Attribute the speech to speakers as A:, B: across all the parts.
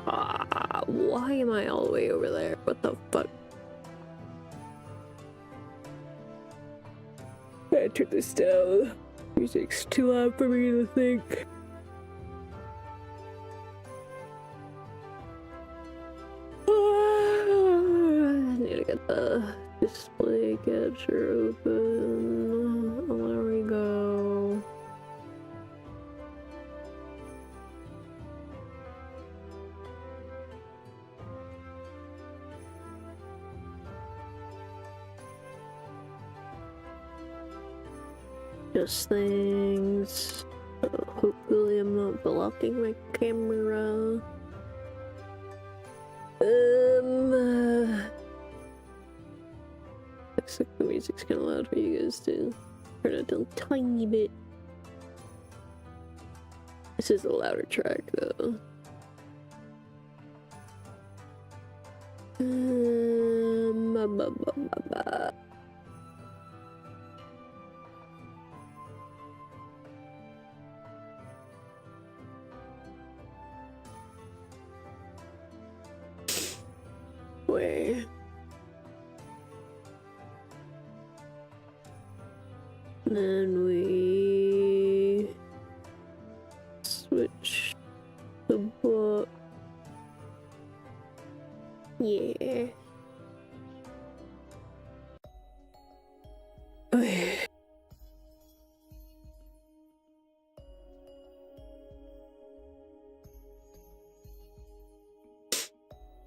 A: Why am I all the way over there? What the fuck? I turn this down. Music's too loud for me to think. I need to get the display capture open. There we go. Just things. Hopefully I'm not blocking my camera. Looks like the music's kinda loud for you guys too. Turn it down a tiny bit. This is a louder track though. Where? Then we switch the book. Yeah. Okay.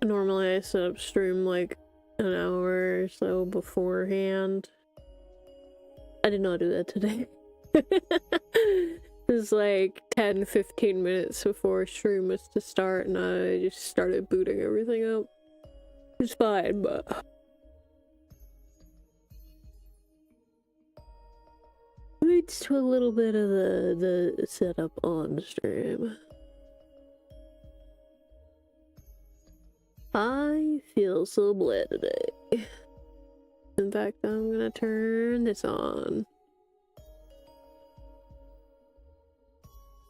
A: Normally I set up stream like an hour or so beforehand. I did not do that today. It was like 10-15 minutes before stream was to start and I just started booting everything up. It's fine, but leads to a little bit of the setup on stream. I feel so bleh today. In fact, I'm gonna turn this on.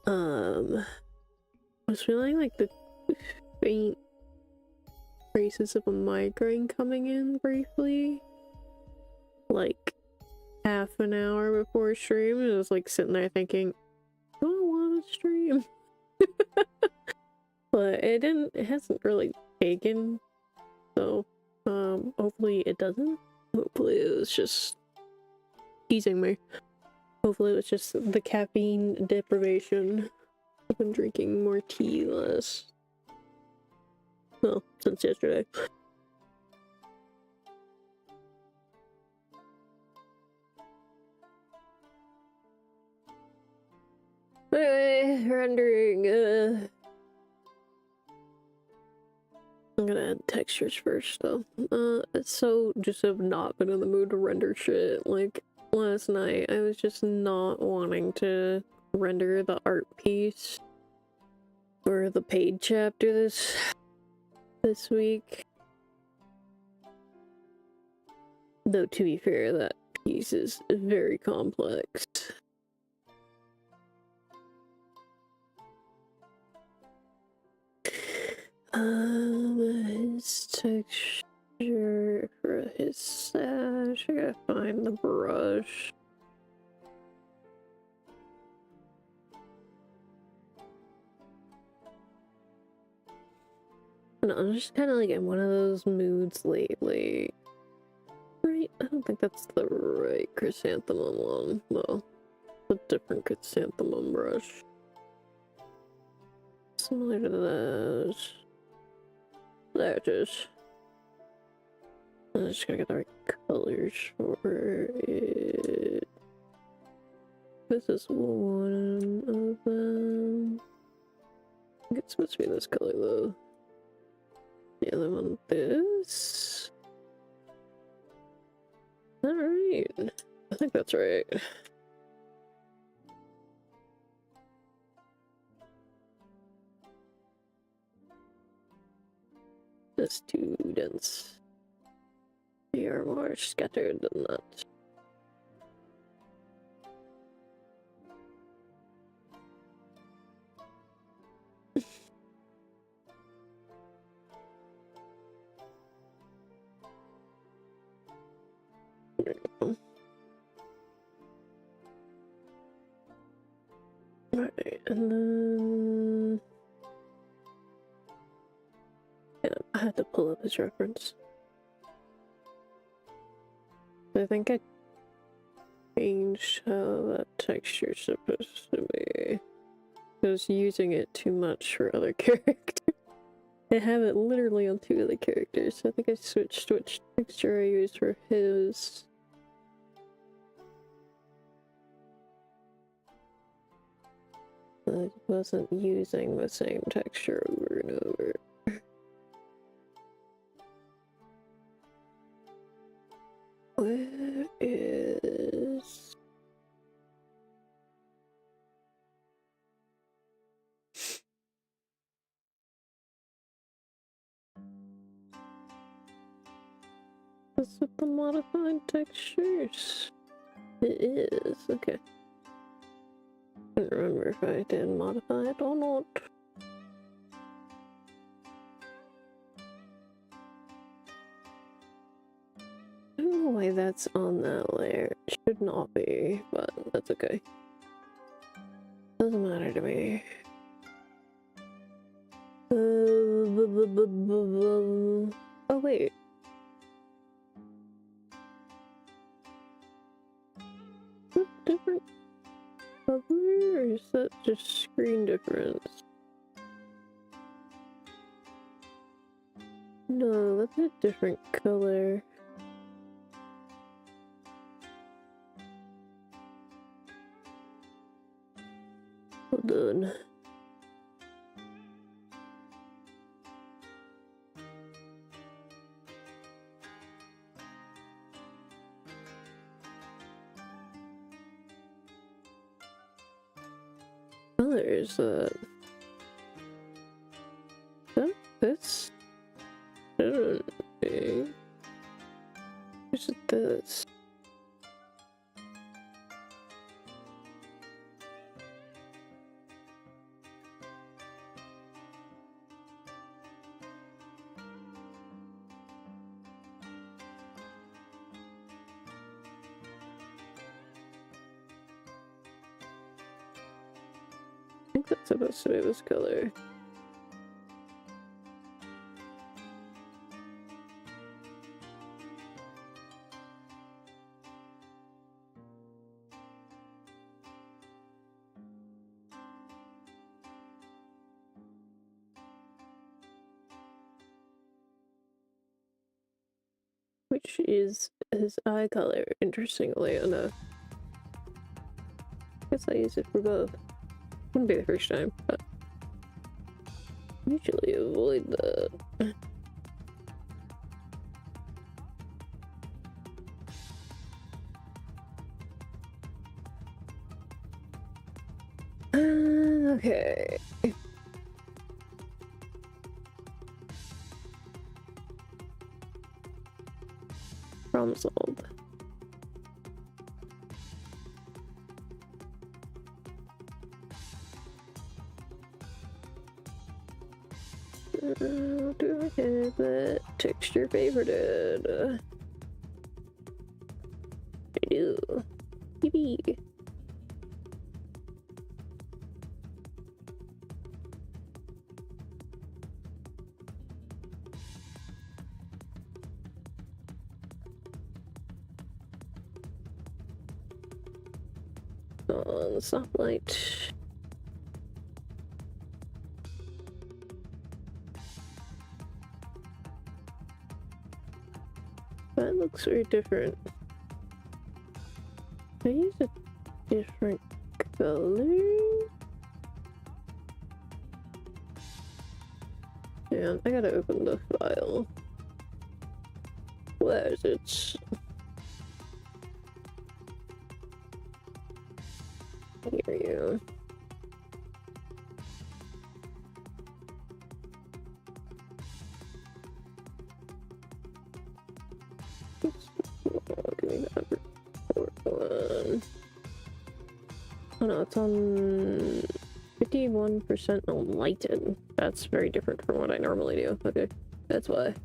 A: I was feeling like the faint traces of a migraine coming in briefly. Like half an hour before stream, and I was like sitting there thinking, do I want to stream? But it hasn't really taken, so hopefully it doesn't. Hopefully it was just teasing me. Hopefully it was just the caffeine deprivation. I've been drinking more tea less. Well, since yesterday. Anyway, rendering, I'm gonna add textures first though. So just have not been in the mood to render shit. Like last night, I was just not wanting to render the art piece for the paid chapter this week. Though to be fair, that piece is very complex. His texture for his sash. I gotta find the brush. No, I'm just kind of like in one of those moods lately. Right? I don't think that's the right chrysanthemum one, though. A different chrysanthemum brush. Similar to those. There it is. I'm just gonna get the right colors for it. This is one of them. I think it's supposed to be this color though. The other one, this. Alright. I think that's right. That's too dense. They are more scattered than that. There you go. Right, and then... Yeah, I had to pull up his reference. I think I changed how that texture's supposed to be. I was using it too much for other characters. I have it literally on 2 other characters. I think I switched which texture I used for his. I wasn't using the same texture over and over. Where is... What's with the modified textures? It is, okay. I don't remember if I did modify it or not. I don't know why that's on that layer. It should not be, but that's okay. Doesn't matter to me. Oh wait. Is that different color, or is that just screen difference? No, that's a different color. Hold on. Color is that? This? I don't know. Is it this? I think that's supposed to be this color. Which is his eye color, interestingly enough. Guess I use it for both. Wouldn't be the first time, but usually avoid that. Okay. Problem solved. Do I have that texture favorited? I do. Yippee. On the soft light. That looks very different. I use a different color. Yeah, I gotta open the file. Where is it? Here you. Give me that report one. Oh no, it's on 51% enlightened. That's very different from what I normally do. Okay, that's why.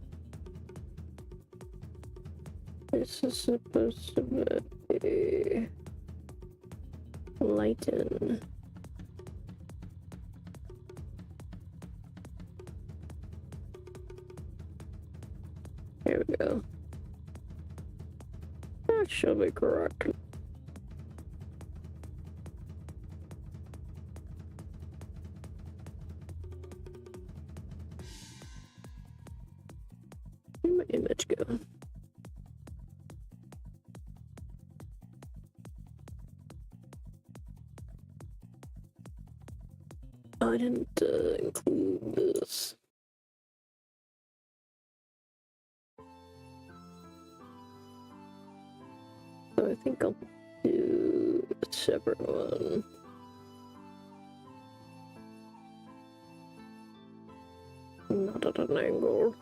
A: this is supposed to be lighten. There we go. That should be correct. Where'd my image go? Oh, I didn't include this. So I think I'll do a separate one. Not at an angle.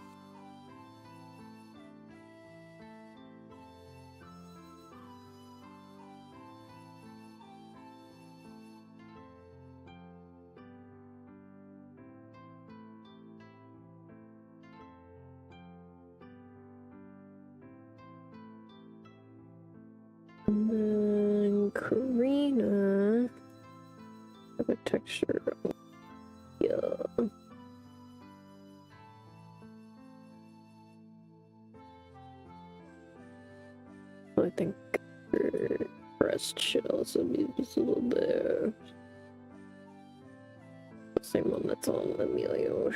A: And then Karina, have a texture. Yeah. I think her breast should also be visible there. The same one that's on Emilio.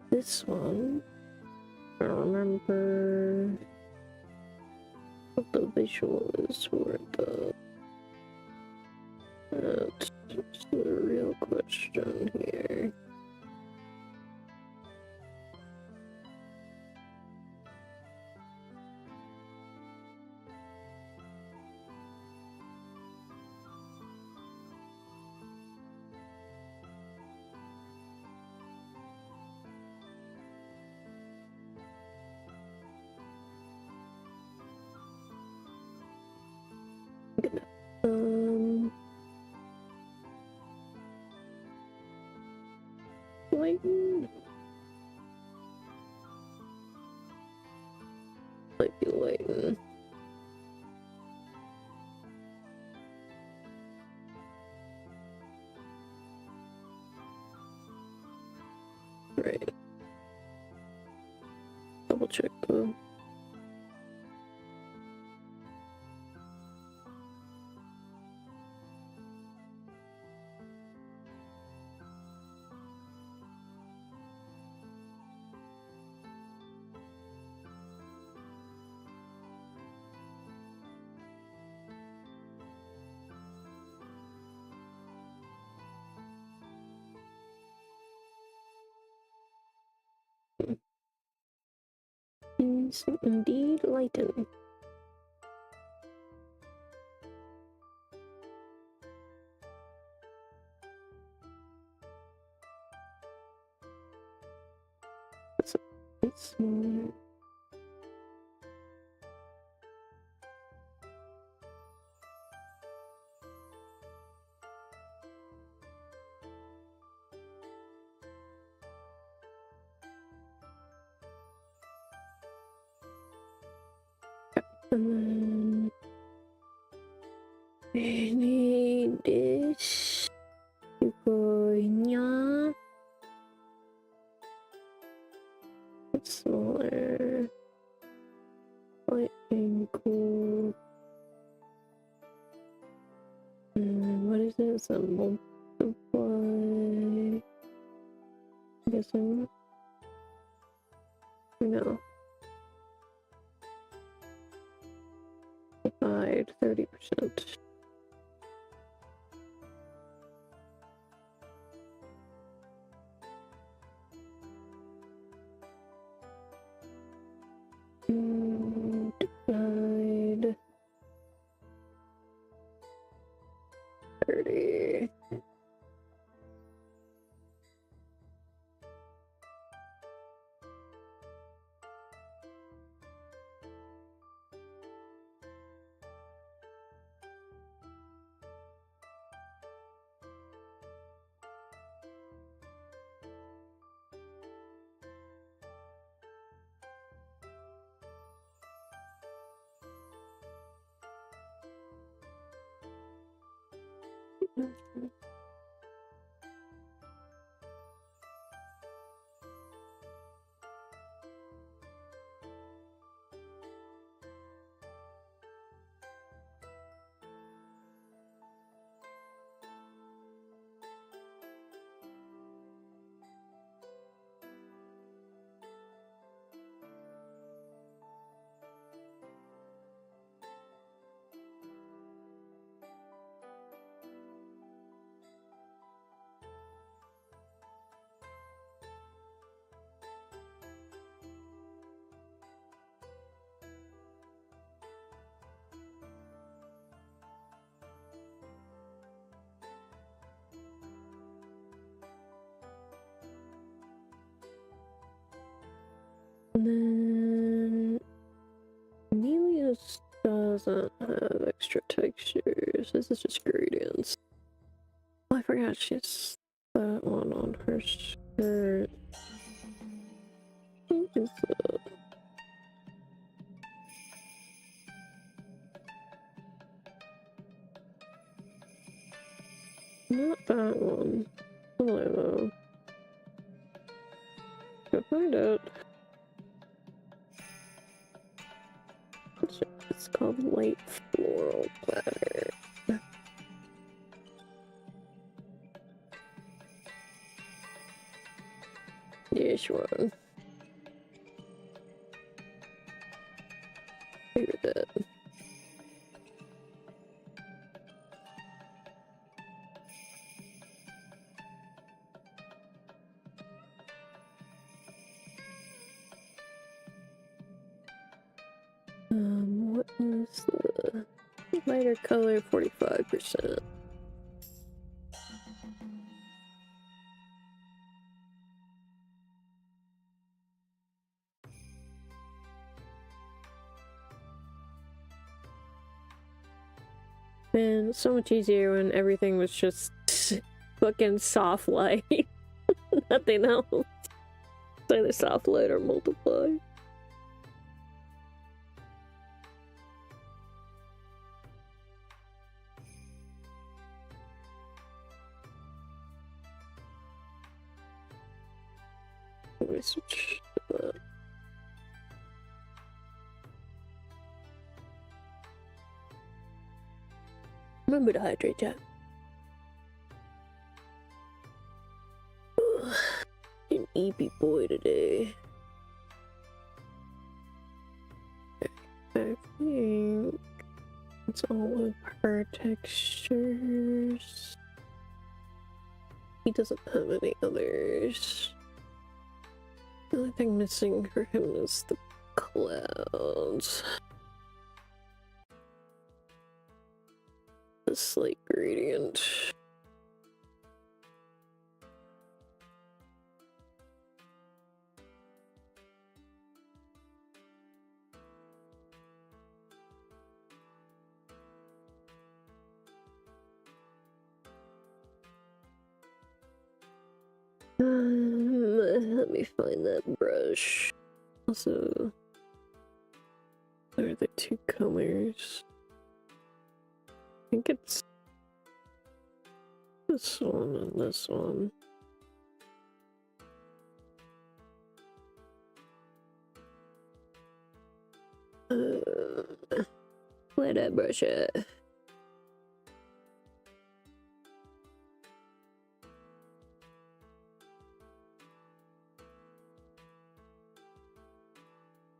A: This one, I don't remember what the visual is for it though. That's the real question here. Lighten. Might be lighten. Right. Double check though. Is indeed lighten. It's smaller. And then I need this to go here. It's smaller. Light angle. And what is this? A multiply. I'm guessing. No. Divide 30%. Divide 30. And then Amelia's doesn't have extra textures. This is just gradients. Oh, I forgot she's that one on her shirt. What is that? Not that one. Hello though. Go find out. It's called light floral pattern. This one. Figured that. What is the lighter color? 45%. Man, it's so much easier when everything was just fucking soft light. Nothing else. It's either soft light or multiply. Let me switch to that. Remember to hydrate, chat. An eepy boy today. I think it's all of her textures. He doesn't have any others. The only thing missing for him is the clouds. The slight gradient. Let me find that brush. Also, there are the two colors. I think it's this one and this one. Where that brush at?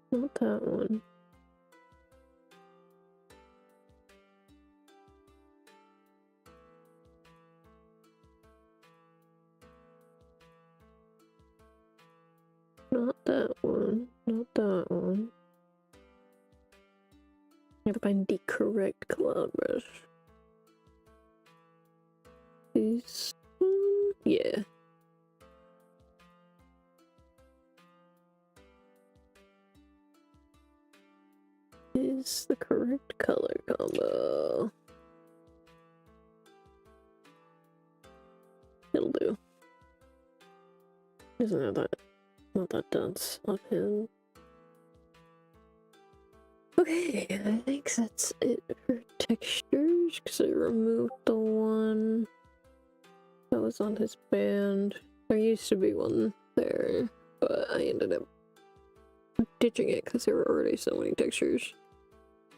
A: Not that one. Not that one. Not that one. I gotta find the correct cloud brush. This one? Yeah. Is the correct color combo. It'll do. Isn't that not that dense of him? Okay, I think that's it for textures. textures because I removed the one that was on his band. There used to be one there, but I ended up ditching it because there were already so many textures.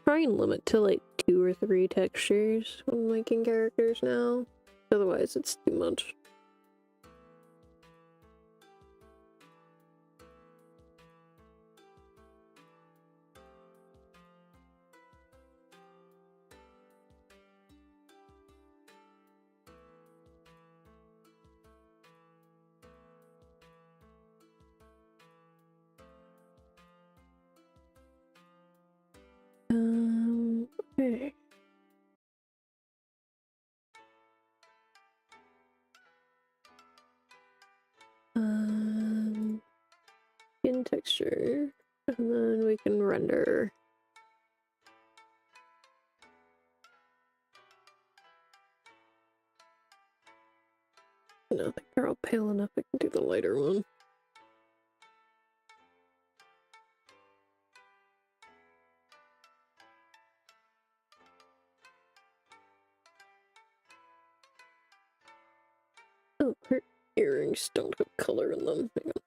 A: Try and limit to like 2 or 3 textures when making characters now. Otherwise, it's too much. Okay. Skin texture, and then we can render. No, I think they're all pale enough. I can do the lighter one. Oh, her earrings don't have color in them. Hang on.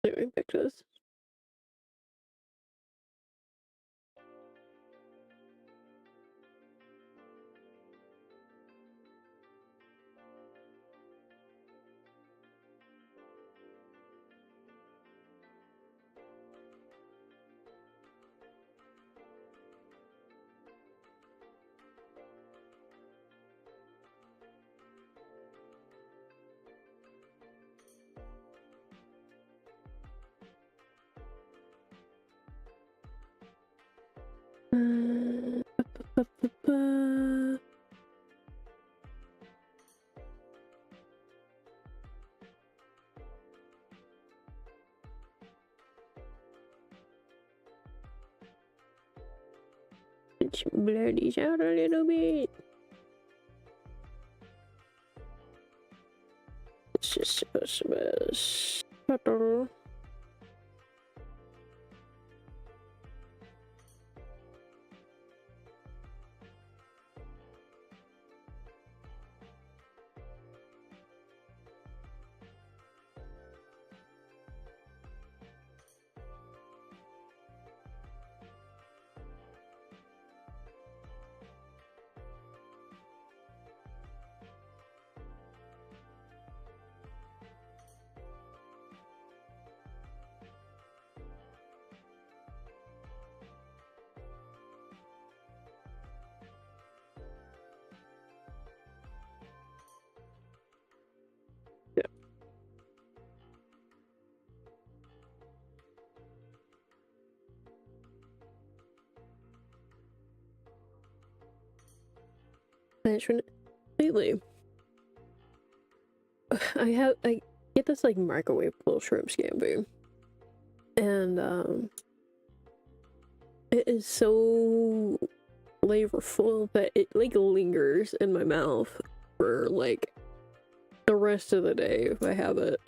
A: Anyway, back to this. Let's blur these out a little bit. It's just supposed to be subtle. Lately, I get this like microwave little shrimp scampi, and it is so flavorful that it like lingers in my mouth for like the rest of the day if I have it.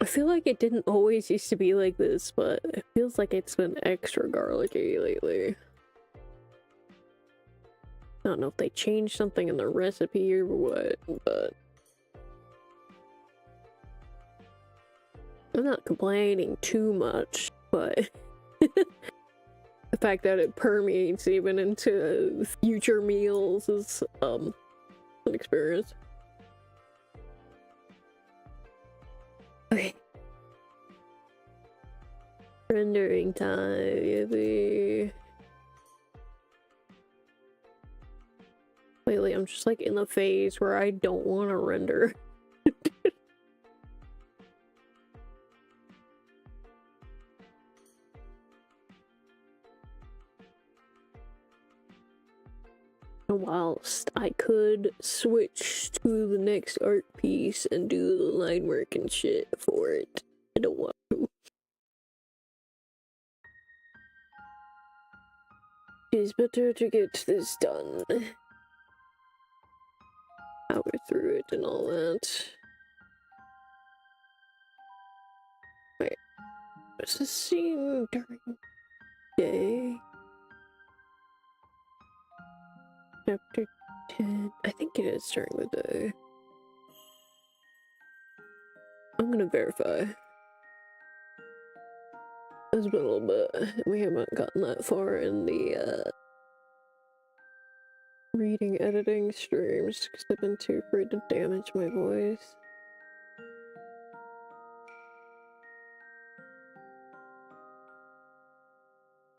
A: I feel like it didn't always used to be like this, but it feels like it's been extra garlicky lately. I don't know if they changed something in the recipe or what, but I'm not complaining too much, but the fact that it permeates even into future meals is an experience. Okay. Rendering time. Lately, I'm just like in the phase where I don't want to render. whilst I could switch to the next art piece and do the line work and shit for it. I don't want to. It's better to get this done. Power through it and all that. Wait, was this scene during day? Chapter 10. I think it is during the day. I'm gonna verify. It's been a little bit. We haven't gotten that far in the reading editing streams because I've been too afraid to damage my voice.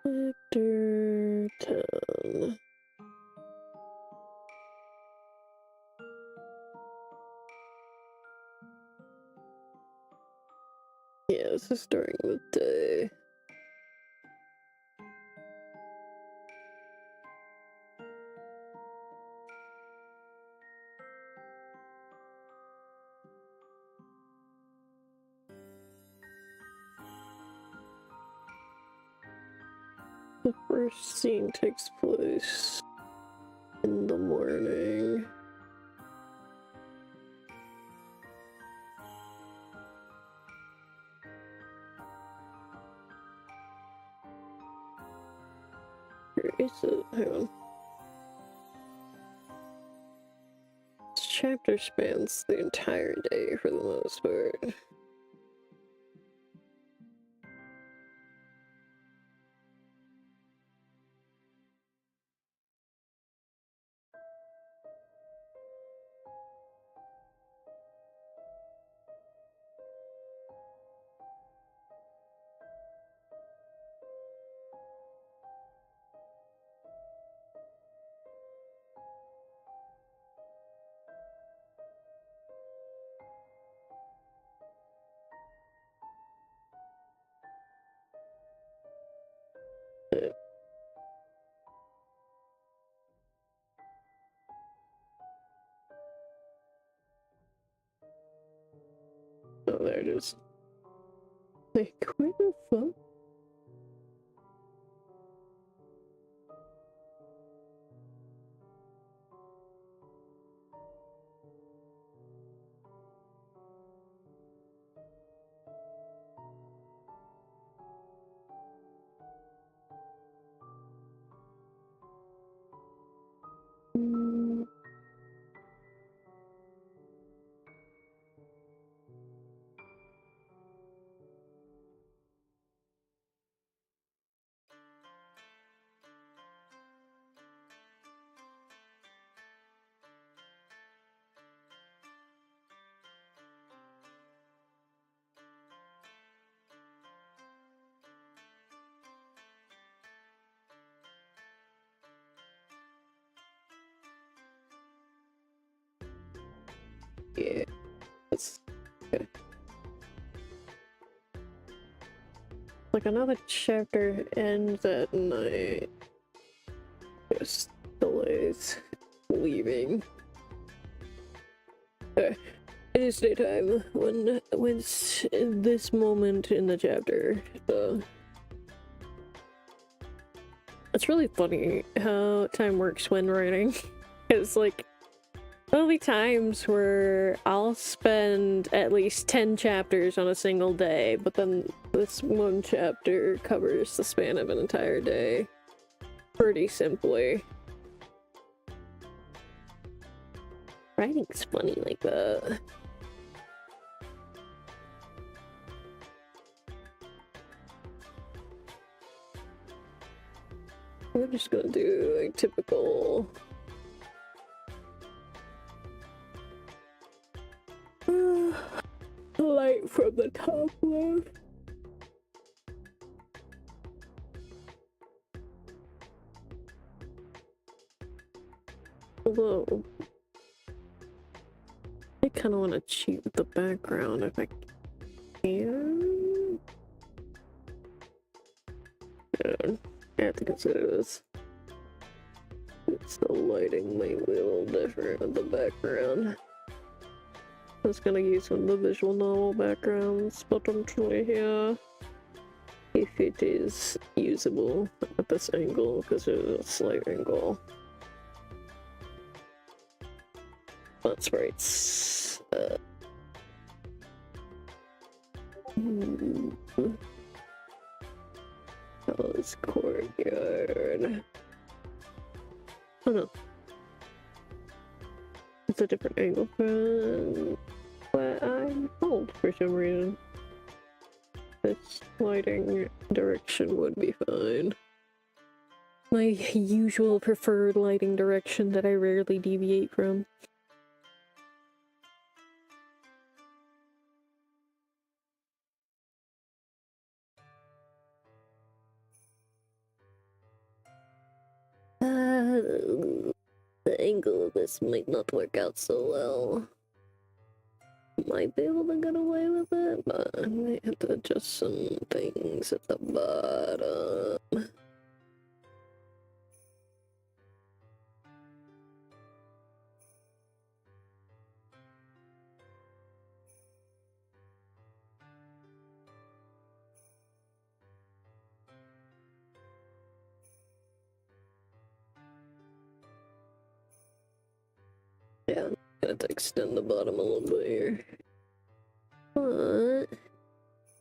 A: Chapter 10. Yeah, this is during the day. The first scene takes place in the morning. Where is it? Hang on. This chapter spans the entire day for the most part. Oh, there it is. Like, where the fuck? Yeah, that's okay. Like another chapter ends at night. Just delays leaving. Okay. It is daytime when it's in this moment in the chapter, so it's really funny how time works when writing. It's like there'll be times where I'll spend at least 10 chapters on a single day, but then this one chapter covers the span of an entire day pretty simply. Writing's funny like that. We're just gonna do a typical light from the top left. Although I kind of want to cheat with the background if I can. I have to consider this. So lighting might be a little different with the background. I was gonna use one of the visual novel backgrounds, but I'm trying here if it is usable at this angle, because it's a slight angle. That's right. Palace courtyard. Oh no. It's a different angle from what I'm told for some reason. This lighting direction would be fine. My usual preferred lighting direction that I rarely deviate from. The angle of this might not work out so well. Might be able to get away with it, but I might have to adjust some things at the bottom. Yeah, I'm gonna have to extend the bottom a little bit here. But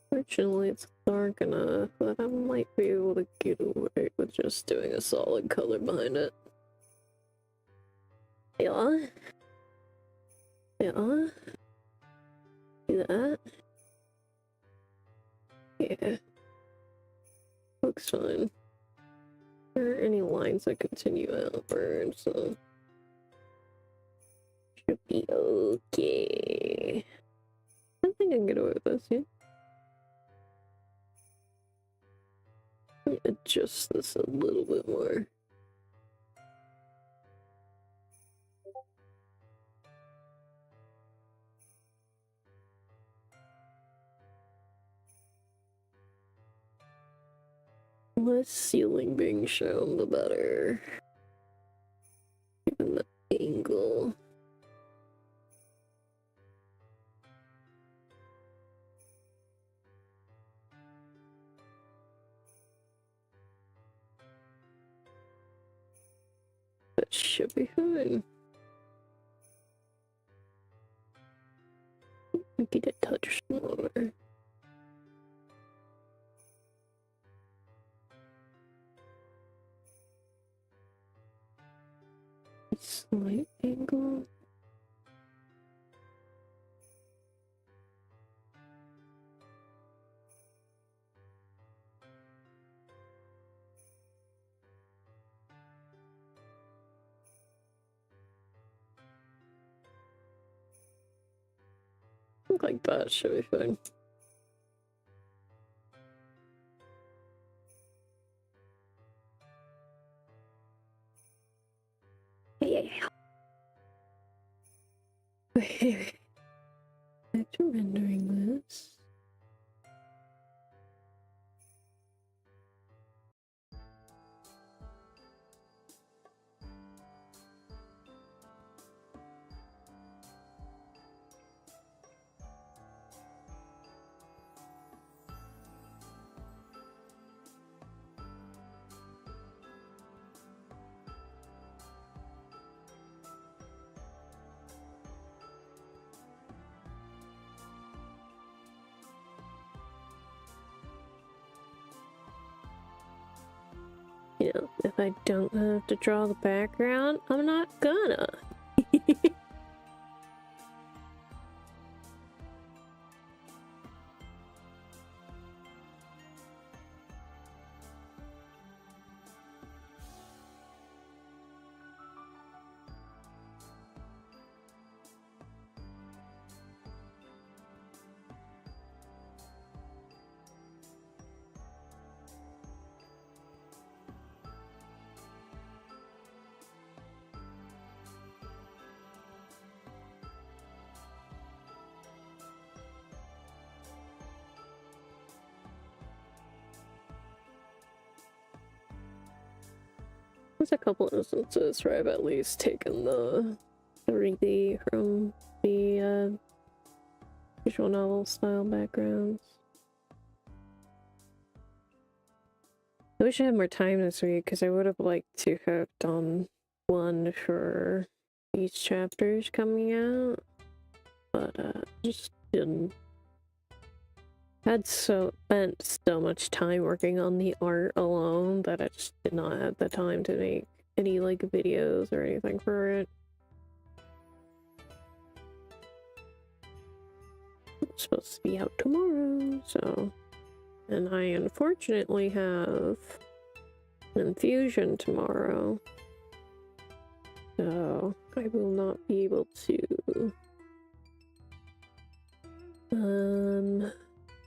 A: fortunately it's dark enough that I might be able to get away with just doing a solid color behind it. Yeah. Yeah. See that? Yeah. Looks fine. There are any lines that continue outward, so should be okay. I think I can get away with this, yeah. Let me adjust this a little bit more. Less ceiling being shown, the better. Given the angle. That should be fine. Get a touch smaller. Slight angle. Look like that should be fine. Yeah. After rendering this. You know, if I don't have to draw the background, I'm not gonna. There's a couple instances where I've at least taken the 3D from the visual novel style backgrounds. I wish I had more time this week because I would have liked to have done one for each chapters coming out, but just didn't. Had spent so much time working on the art alone that I just did not have the time to make any like videos or anything for it. It's supposed to be out tomorrow, so. And I unfortunately have an infusion tomorrow, so I will not be able to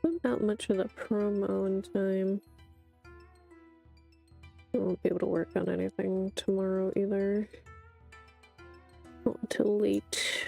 A: put out much of the promo in time. I won't be able to work on anything tomorrow either. Not until late.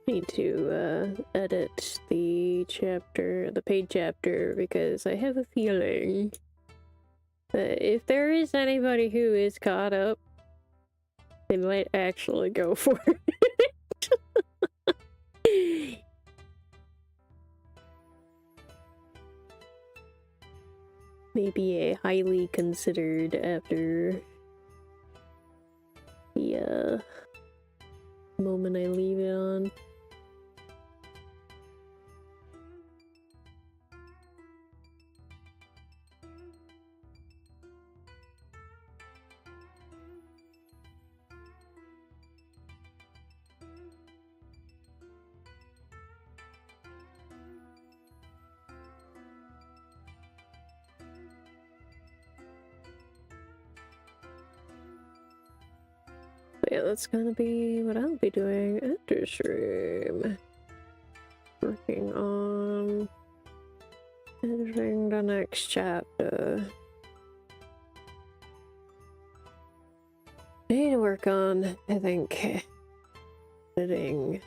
A: Need to edit the paid chapter, because I have a feeling that if there is anybody who is caught up, they might actually go for it. Maybe a highly considered after the moment I leave it on. But yeah, that's gonna be what I'll be doing after stream. Working on editing the next chapter. I need to work on, I think, editing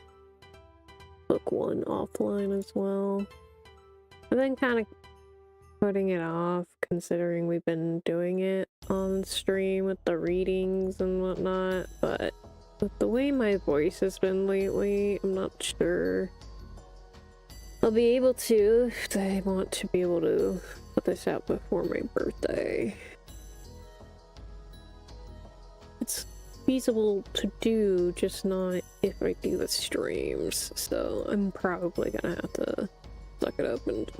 A: book 1 offline as well. I've been kind of putting it off, considering we've been doing it on stream with the readings and whatnot, but with the way my voice has been lately, I'm not sure I'll be able to, if I want to be able to put this out before my birthday. It's feasible to do, just not if I do the streams, so I'm probably gonna have to suck it up and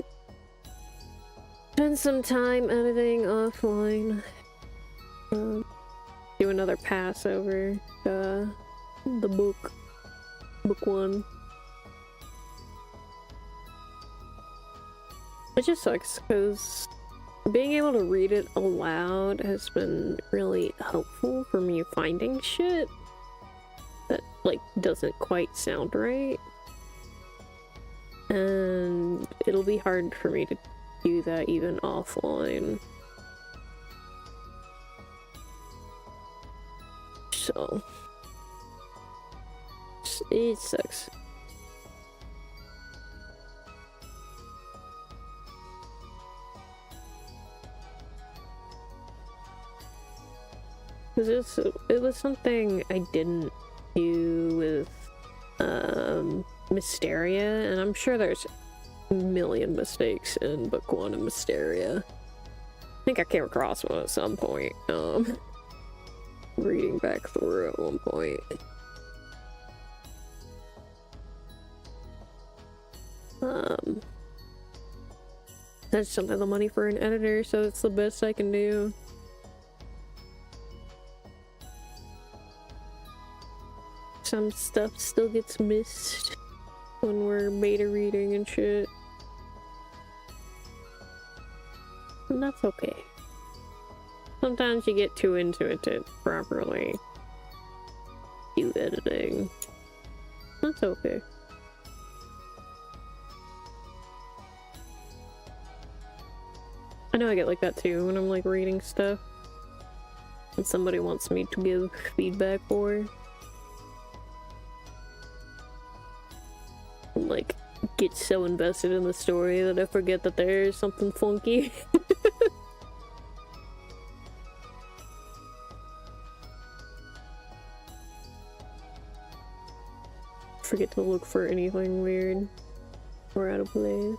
A: spend some time editing offline. Do another pass over the book 1. It just sucks because being able to read it aloud has been really helpful for me finding shit that like doesn't quite sound right, and it'll be hard for me to do that even offline. So it sucks. Because it was something I didn't do with Mysteria, and I'm sure there's a million mistakes in book 1 of Mysteria. I think I came across one at some point, reading back through at one point. I just don't have the money for an editor, so it's the best I can do. Some stuff still gets missed when we're beta reading and shit. And that's okay. Sometimes you get too into it to properly do editing. That's okay. I know I get like that too when I'm like reading stuff and somebody wants me to give feedback for. I'm like get so invested in the story that I forget that there's something funky. Forget to look for anything weird or out of place.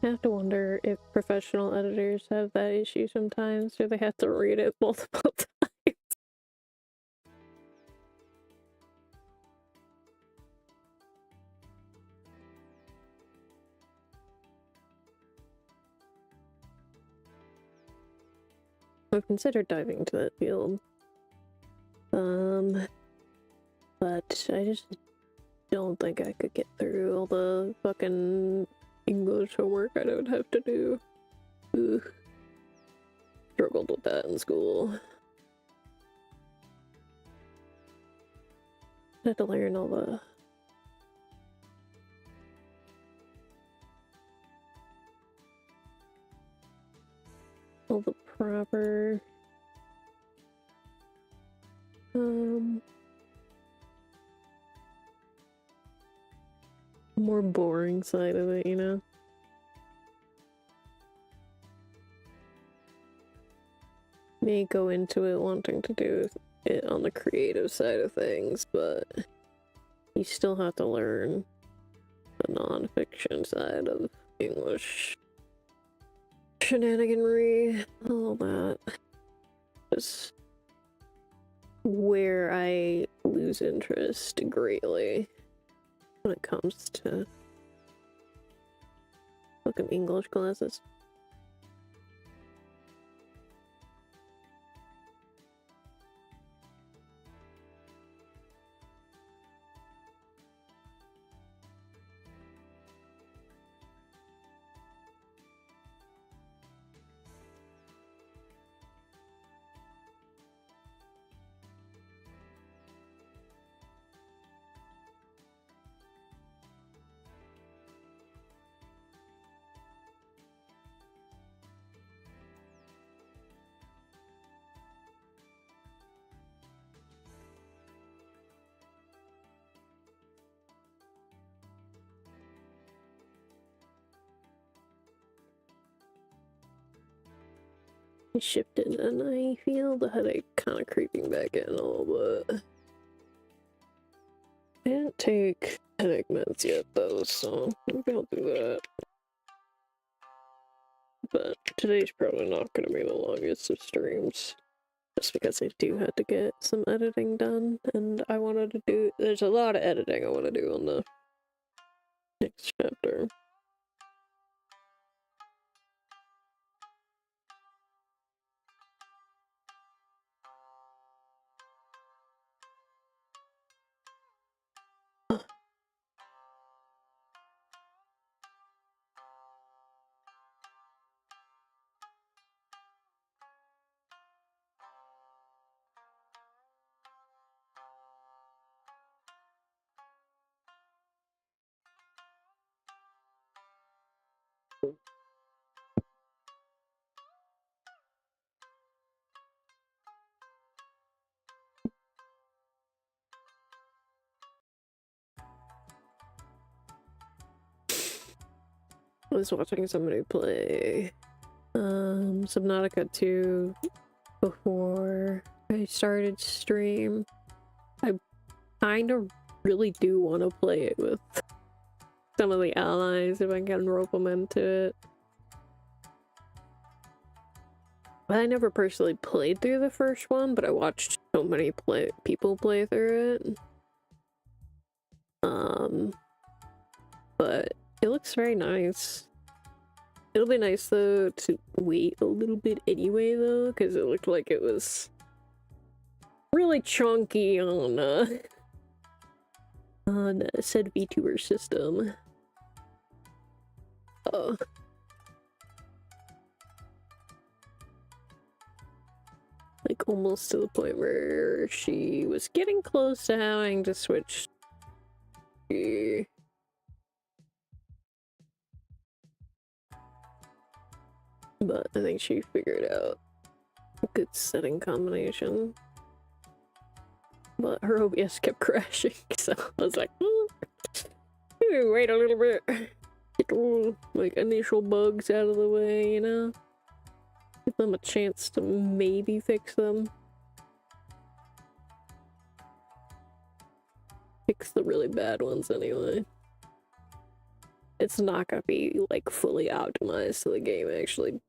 A: I have to wonder if professional editors have that issue sometimes, or they have to read it multiple times. I've considered diving into that field. But I just don't think I could get through all the fucking English homework I would have to do. Ugh. Struggled with that in school. I had to learn all the proper more boring side of it, you know? May go into it wanting to do it on the creative side of things, but you still have to learn the non-fiction side of English shenaniganry, all that. Is where I lose interest greatly when it comes to fucking English classes. I shifted and I feel the headache kind of creeping back in a little bit. I didn't take headache meds yet though, so maybe I'll do that. But today's probably not going to be the longest of streams, just because I do have to get some editing done, and I wanted to do— there's a lot of editing I want to do on the next chapter. I was watching somebody play Subnautica 2 before I started stream. I kind of really do want to play it with some of the allies if I can rope them into it. I never personally played through the first one, but I watched so many people play through it. But it looks very nice. It'll be nice though to wait a little bit anyway though, because it looked like it was really chunky on said VTuber system. Like almost to the point where she was getting close to having to switch. But I think she figured out a good setting combination. But her OBS kept crashing, so I was like, maybe wait a little bit. Get the little, like, initial bugs out of the way, you know? Give them a chance to maybe fix them. Fix the really bad ones anyway. It's not gonna be, like, fully optimized so the game actually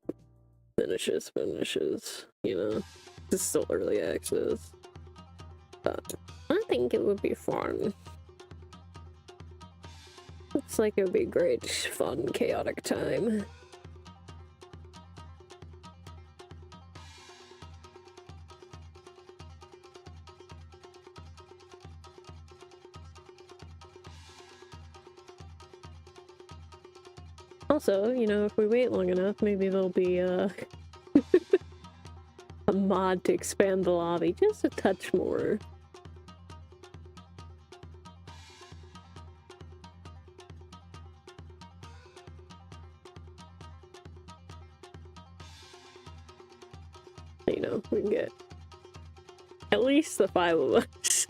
A: finishes, you know? It's still early access. But I think it would be fun. Looks like it would be a great, fun, chaotic time. Also, you know, if we wait long enough, maybe there'll be a mod to expand the lobby just a touch more. You know, we can get at least the 5 of us.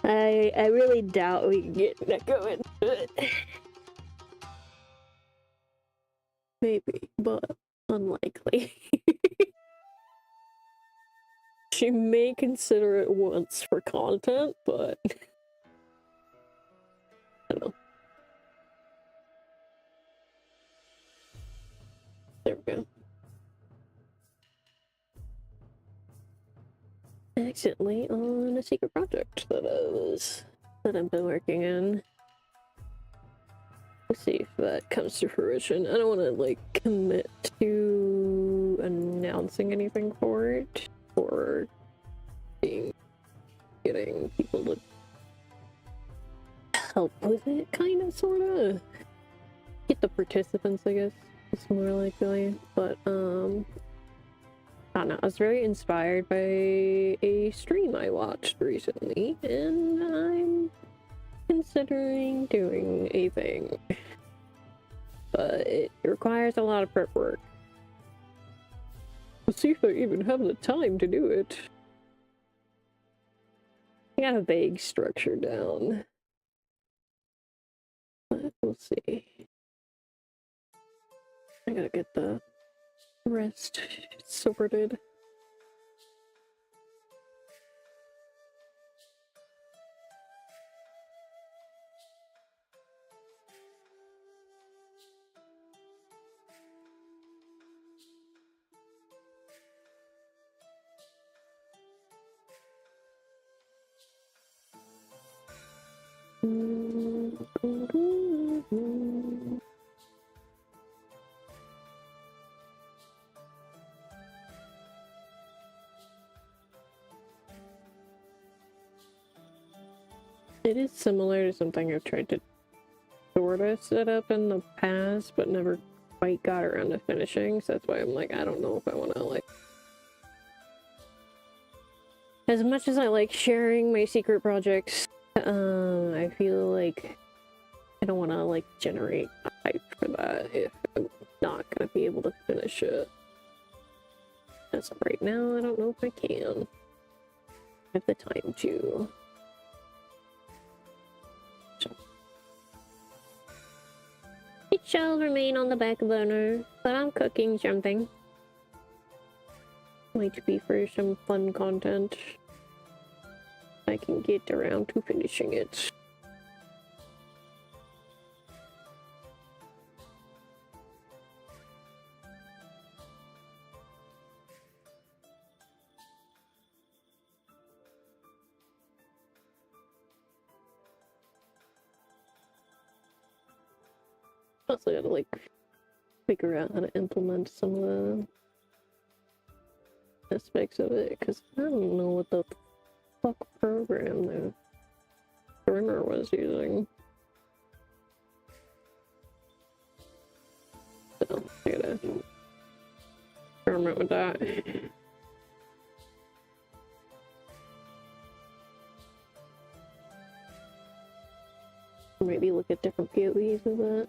A: I really doubt we can get Neko into it. Maybe, but unlikely. She may consider it once for content, but I don't know. There we go. Accidentally on a secret project that I've been working on. Let's see if that comes to fruition. I don't want to like commit to announcing anything for it or getting people to help with it, kind of, sort of. Get the participants, I guess, is more likely. But I don't know. I was very inspired by a stream I watched recently, and I'm considering doing a thing. But it requires a lot of prep work. Let's see if I even have the time to do it. I got a vague structure down. But we'll see. I gotta get the rest sorted. It is similar to something I've tried to sort of set up in the past, but never quite got around to finishing, so that's why I'm like, I don't know if I want to, like... As much as I like sharing my secret projects, I feel like I don't want to, like, generate hype for that if I'm not gonna be able to finish it. As of right now, I don't know if I can. I have the time to. It shall remain on the back burner, but I'm cooking something. Might be for some fun content. I can get around to finishing it. Also gotta like figure out how to implement some of the aspects of it, because I don't know what the fuck program the trimmer was using. So I gotta experiment with that. Maybe look at different POVs of that.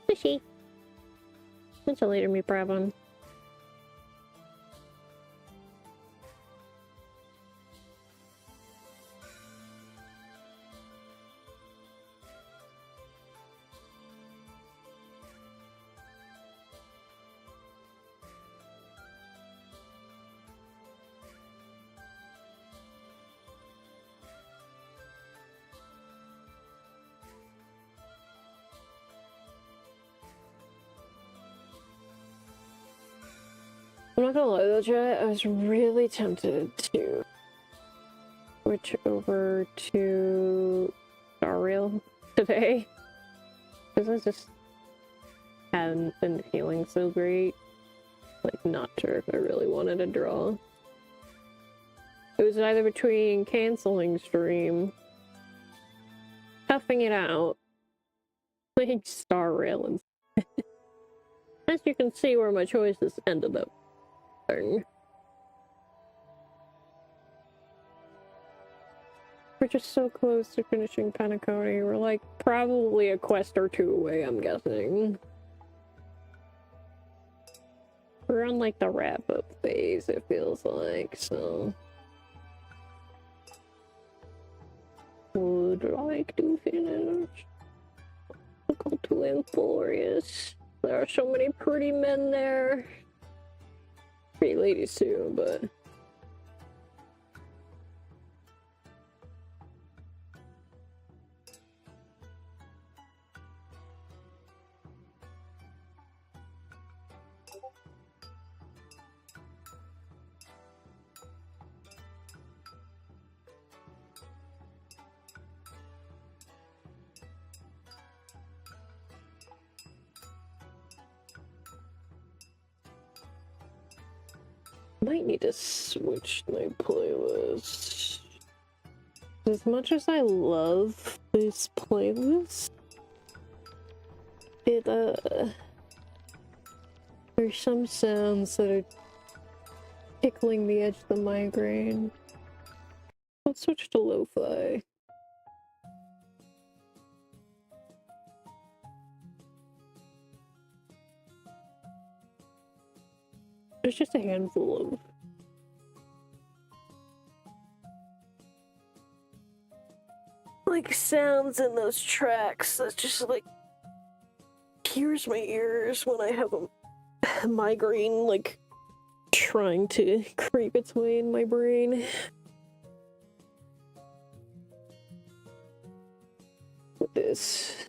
A: Fishy. Until later, me problem. I'm not gonna lie though, chat, I was really tempted to switch over to Star Rail today. Because I just hadn't been feeling so great. Like, not sure if I really wanted to draw. It was either between canceling stream, toughing it out, playing Star Rail, and as you can see where my choices ended up. We're just so close to finishing Penacony. We're like probably a quest or two away, I'm guessing. We're on like the wrap-up phase, it feels like, so. Would like to finish. Difficult to Emporious. There are so many pretty men there. Pretty ladies too, but might need to switch my playlist. As much as I love this playlist, it there's some sounds that are tickling the edge of the migraine. Let's switch to lo-fi. There's just a handful of like sounds in those tracks that just like pierce my ears when I have a migraine like trying to creep its way in my brain. With this.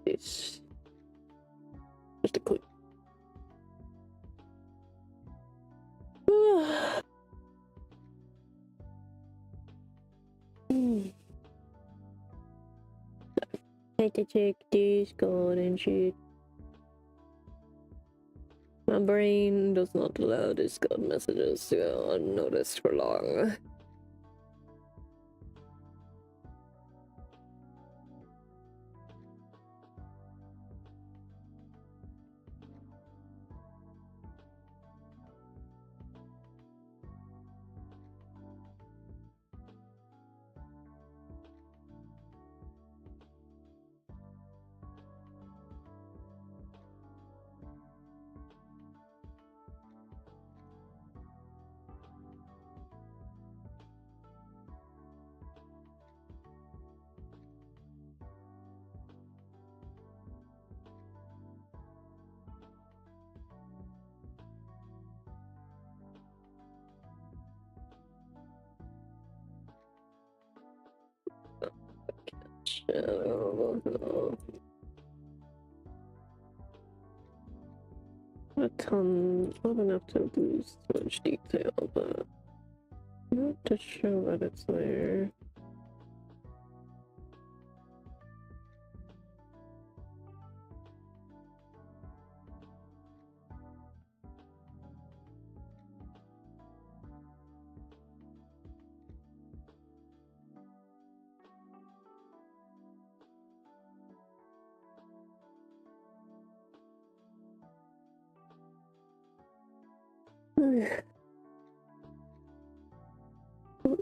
A: this. Just a quick. Had to check Discord and shit. My brain does not allow Discord messages to go unnoticed for long. Not enough to lose too much detail, but not to show that it's there.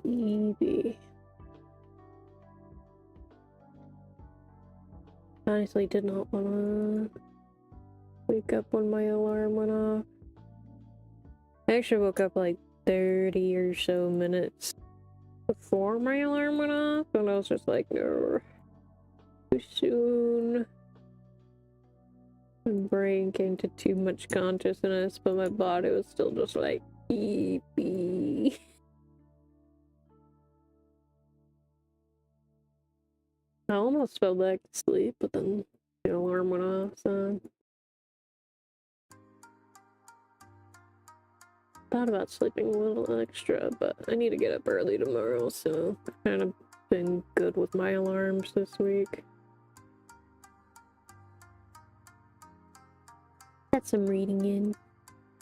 A: Easy. Honestly, did not want to wake up when my alarm went off. I actually woke up like 30 or so minutes before my alarm went off, and I was just like, no, too soon. My brain came to too much consciousness, but my body was still just like, beep, beep. I almost fell back to sleep, but then the alarm went off, so... Thought about sleeping a little extra, but I need to get up early tomorrow, so I've kind of been good with my alarms this week. Got some reading in.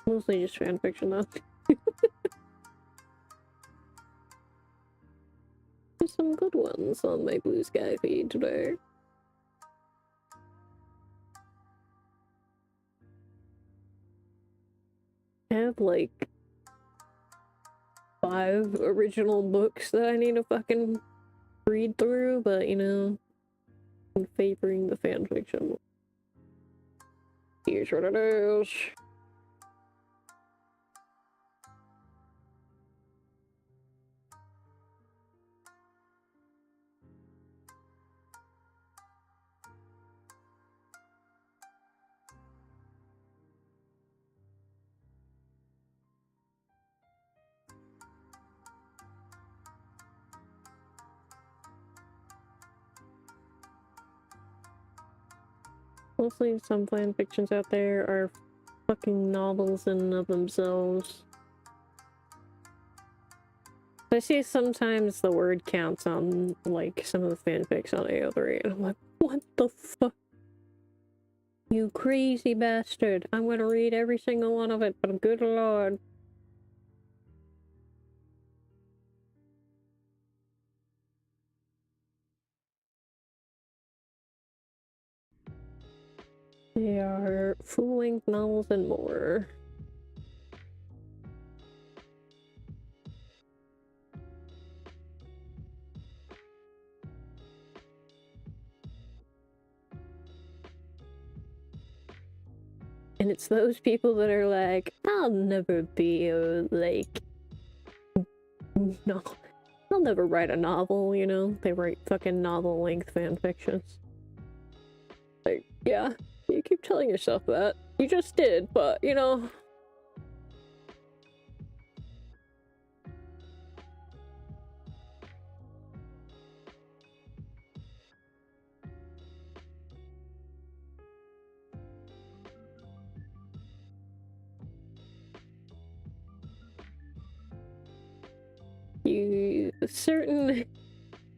A: Mostly just fanfiction though. There's some good ones on my Blue Sky feed today. I have like 5 original books that I need to fucking read through, but you know, I'm favoring the fanfiction. Here's what it is. Mostly some fanfictions out there are fucking novels in and of themselves. I see sometimes the word counts on like some of the fanfics on AO3 and I'm like, what the fuck? You crazy bastard. I'm gonna read every single one of it, but good lord. They are full-length novels and more. And it's those people that are like, I'll never be like, no, I'll never write a novel, you know? They write fucking novel-length fanfictions. Like, yeah, you keep telling yourself that. You just did, but, you know... certain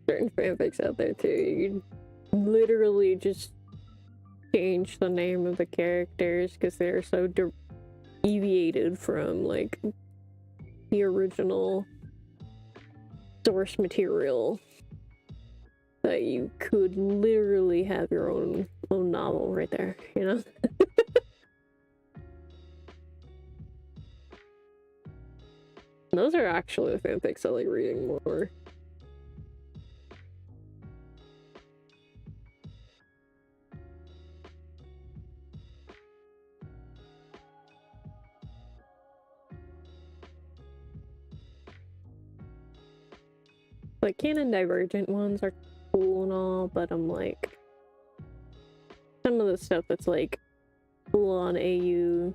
A: fanfics out there too, you literally just change the name of the characters because they're so deviated from like the original source material that you could literally have your own novel right there, you know? Those are actually the fanfics I like reading more. Like, canon divergent ones are cool and all, but I'm like, some of the stuff that's like full on AU,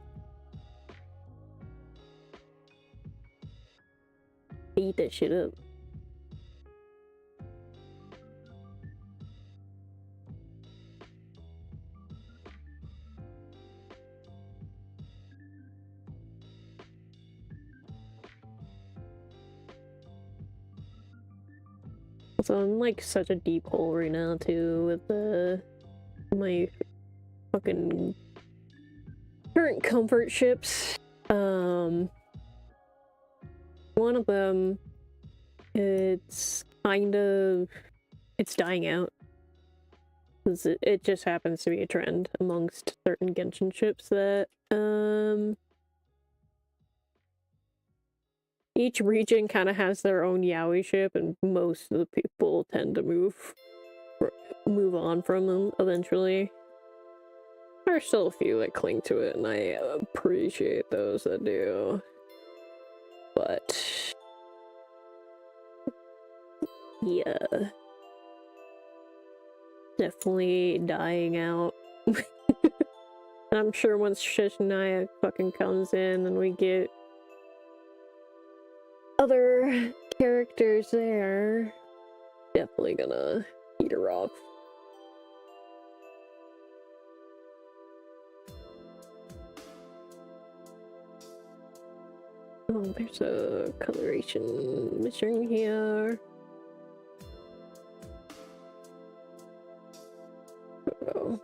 A: eat that shit up. So I'm like such a deep hole right now too with my fucking current comfort ships. One of them, it's dying out. It just happens to be a trend amongst certain Genshin ships that each region kind of has their own yaoi ship, and most of the people tend to move on from them eventually. There are still a few that cling to it, and I appreciate those that do. But yeah, definitely dying out. I'm sure once Shishunaya fucking comes in and we get other characters there, definitely gonna eat her off. Oh, there's a coloration mission here. Oh.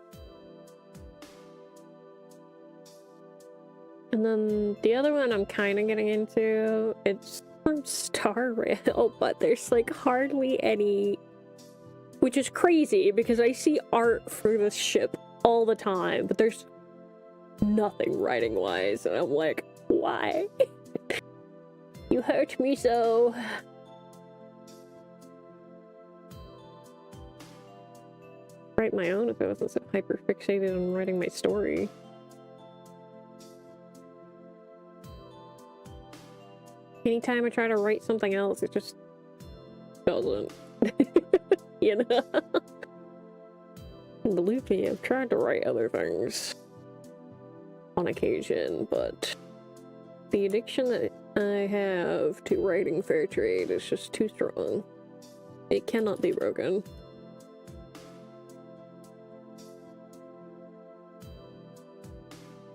A: And then the other one I'm kind of getting into, it's from Star Rail, but there's like hardly any, which is crazy because I see art for this ship all the time, but there's nothing writing wise, and I'm like, why? You hurt me so. Write my own if I wasn't so hyper fixated on writing my story. Anytime I try to write something else, it just doesn't. You know? And believe me, I've tried to write other things on occasion, but the addiction that I have to writing fair trade is just too strong. It cannot be broken.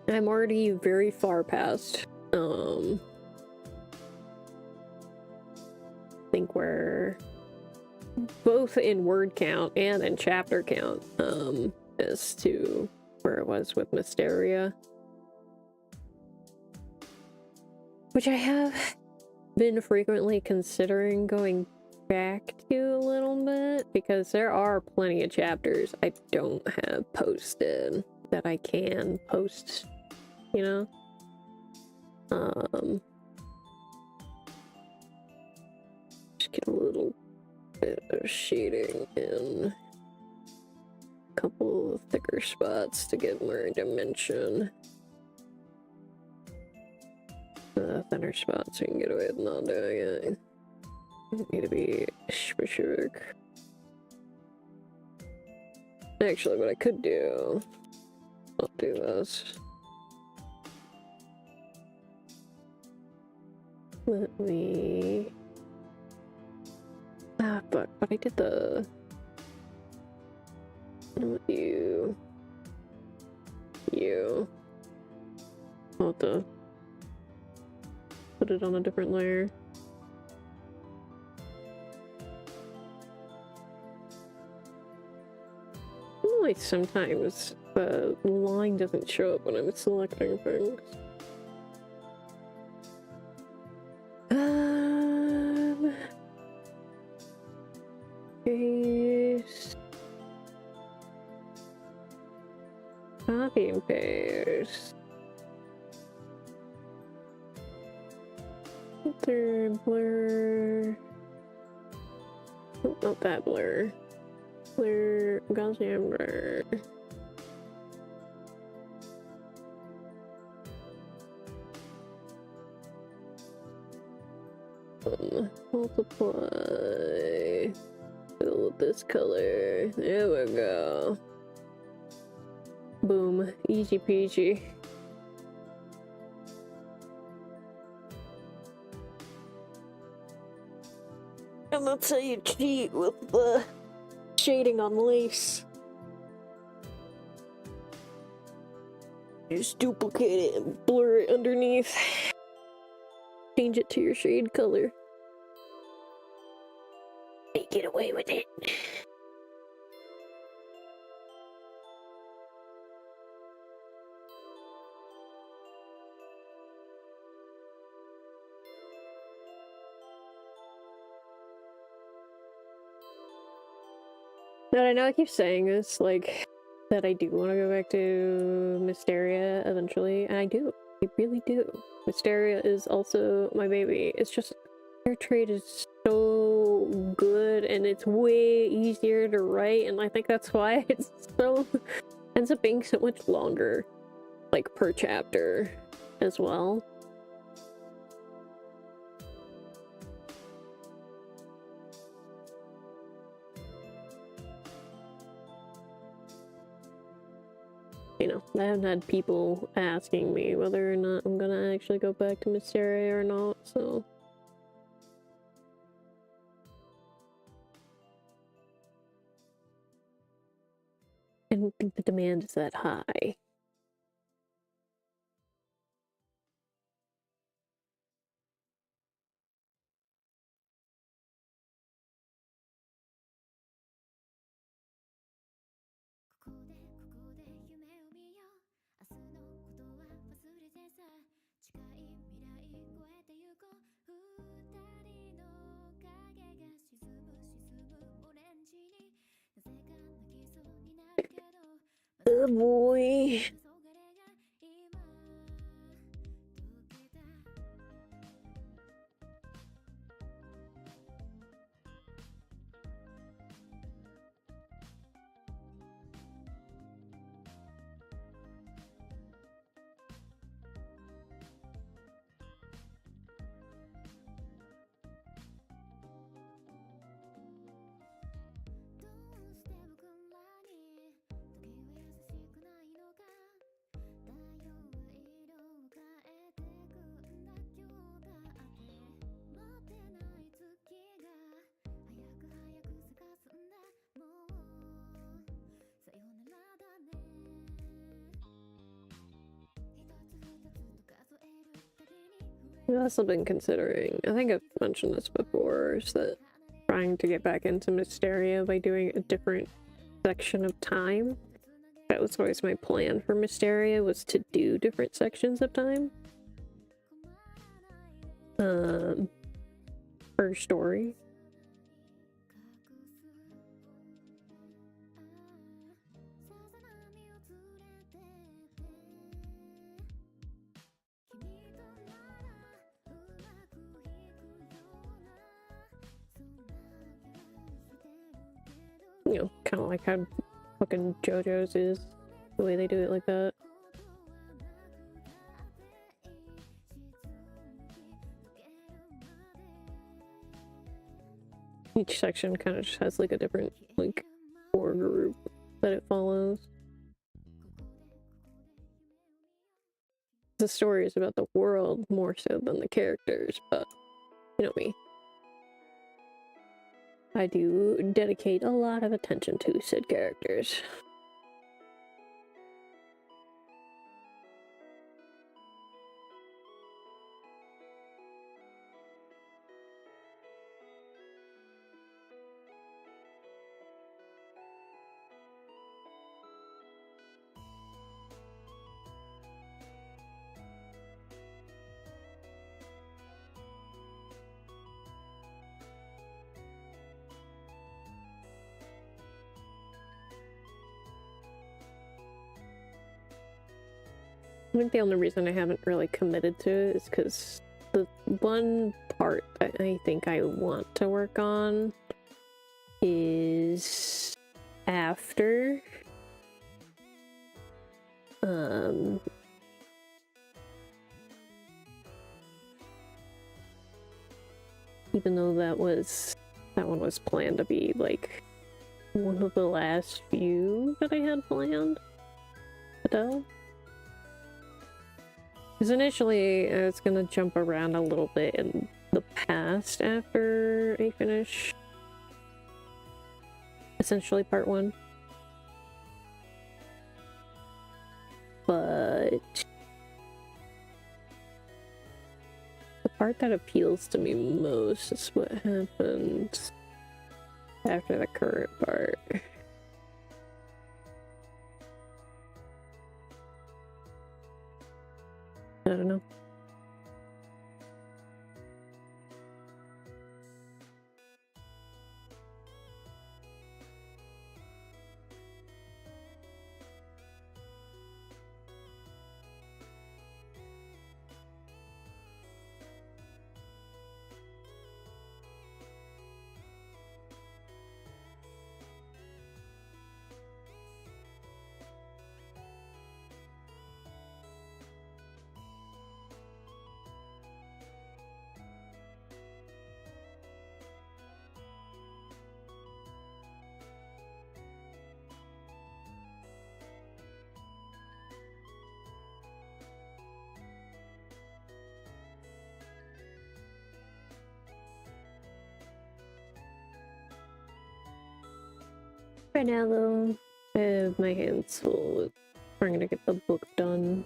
A: I'm already very far past, I think we're both in word count and in chapter count, as to where it was with Mysteria. Which I have been frequently considering going back to a little bit, because there are plenty of chapters I don't have posted that I can post, you know? Just get a little bit of shading in a couple of thicker spots to get more dimension. Thinner spots so you can get away with not doing it. You need to be specific. Actually, what I could do, I'll do this. Let me... Ah, fuck, but I did the... You... I'll have to put it on a different layer. Like sometimes the line doesn't show up when I'm selecting things. Paste. Copy and paste. Filter, blur. Oh, not that blur. Blur, Gaussian blur. Multiply. Fill with this color. There we go. Boom. Easy peasy. And that's how you cheat with the shading on lace. You just duplicate it and blur it underneath. Change it to your shade color. Get away with it. Now I know I keep saying this, like, that I do want to go back to Mysteria eventually, and I do. I really do. Mysteria is also my baby. It's just, her trait is so good, and it's way easier to write, and I think that's why it's so, ends up being so much longer, like, per chapter as well. You know, I haven't had people asking me whether or not I'm gonna actually go back to Mysteria or not, so... I don't think the demand is that high. Oh boy. I've also been considering, I think I've mentioned this before, is that trying to get back into Mysteria by doing a different section of time. That was always my plan for Mysteria, was to do different sections of time. Per story. You know, kind of like how fucking JoJo's is, the way they do it like that. Each section kind of just has like a different like core group that it follows. The story is about the world more so than the characters, but you know me. I do dedicate a lot of attention to said characters. I think the only reason I haven't really committed to it is because the one part that I think I want to work on is after even though that one was planned to be like one of the last few that I had planned to do. Because initially I was gonna jump around a little bit in the past after I finish essentially part 1. But the part that appeals to me most is what happens after the current part. I don't know. Right now, though, I have my hands full with trying to get the book done.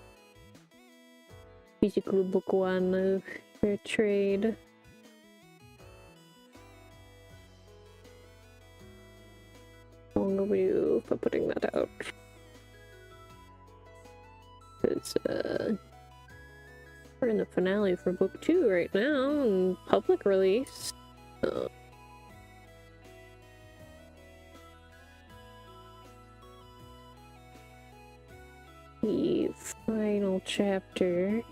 A: Physical book 1 of Fair Trade. How long overdue for putting that out? Because, we're in the finale for book 2 right now, and public release. The final chapter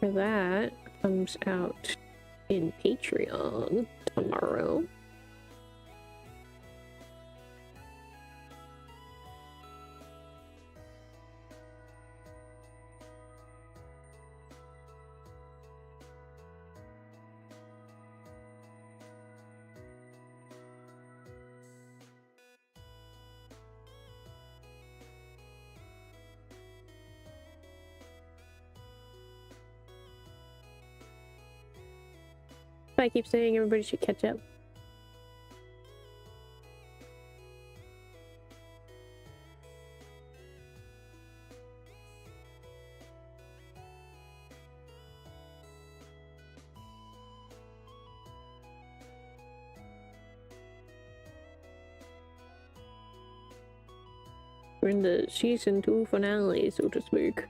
A: for that comes out in Patreon tomorrow. I keep saying everybody should catch up. We're in the season 2 finale, so to speak.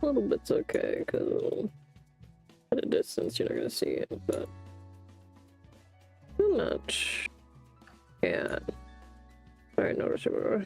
A: A little bit's okay, because at a distance you're not gonna see it, but too much. Yeah. Very noticeable.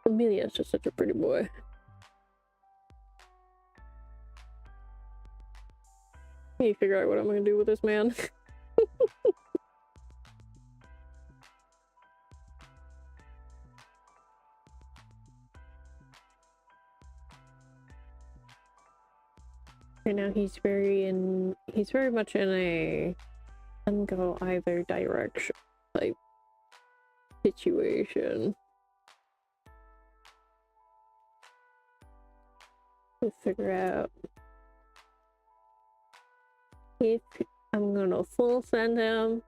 A: Amelia's just such a pretty boy. I need to figure out what I'm gonna do with this man. Right now he's very much in a go either direction type situation. To figure out if I'm gonna full send him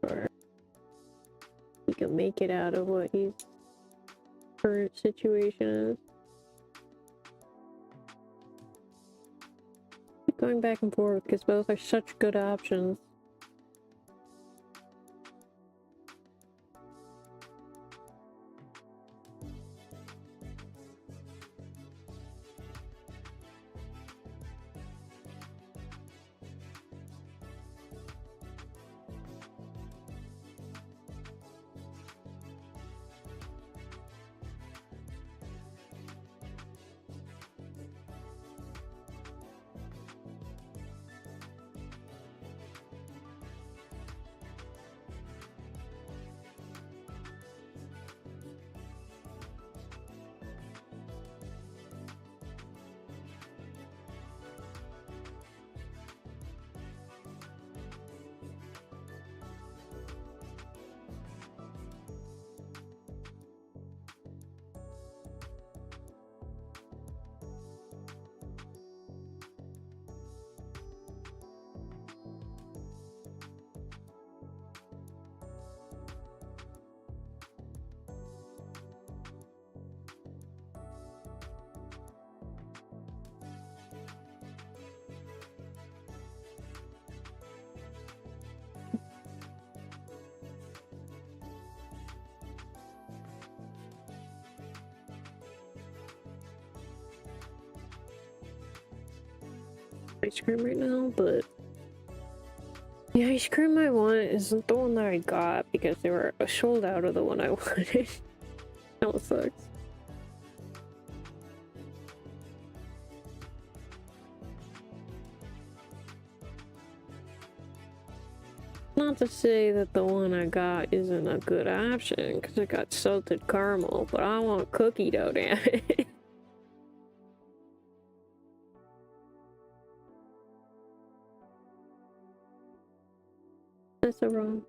A: or he can make it out of what his current situation is. Keep going back and forth because both are such good options. Ice cream right now, but the ice cream I want isn't the one that I got because they were sold out of the one I wanted. That sucks. Not to say that the one I got isn't a good option because it got salted caramel, but I want cookie dough, damn it. That's so wrong.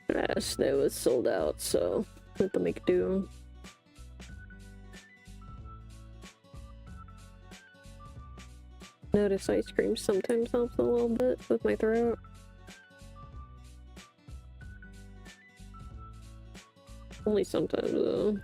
A: Yes, that was sold out, so I have to make do. Notice ice cream sometimes helps a little bit with my throat. Only sometimes though.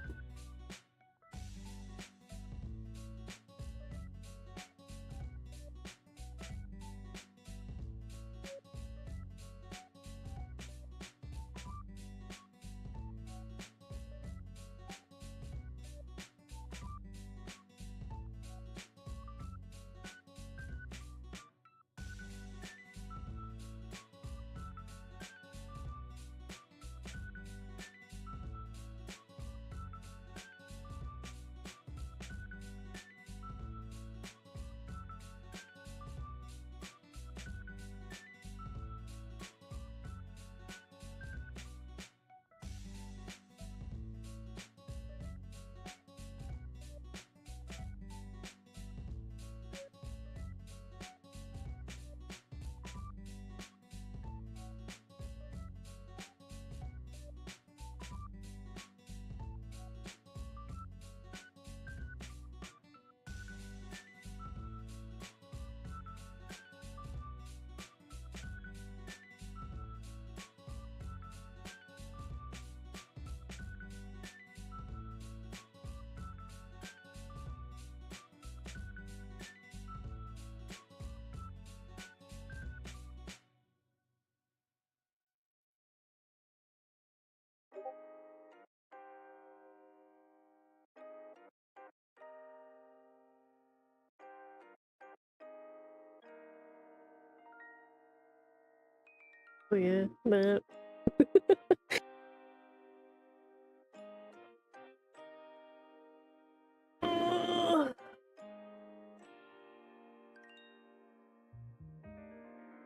A: Oh yeah, but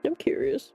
A: I'm curious.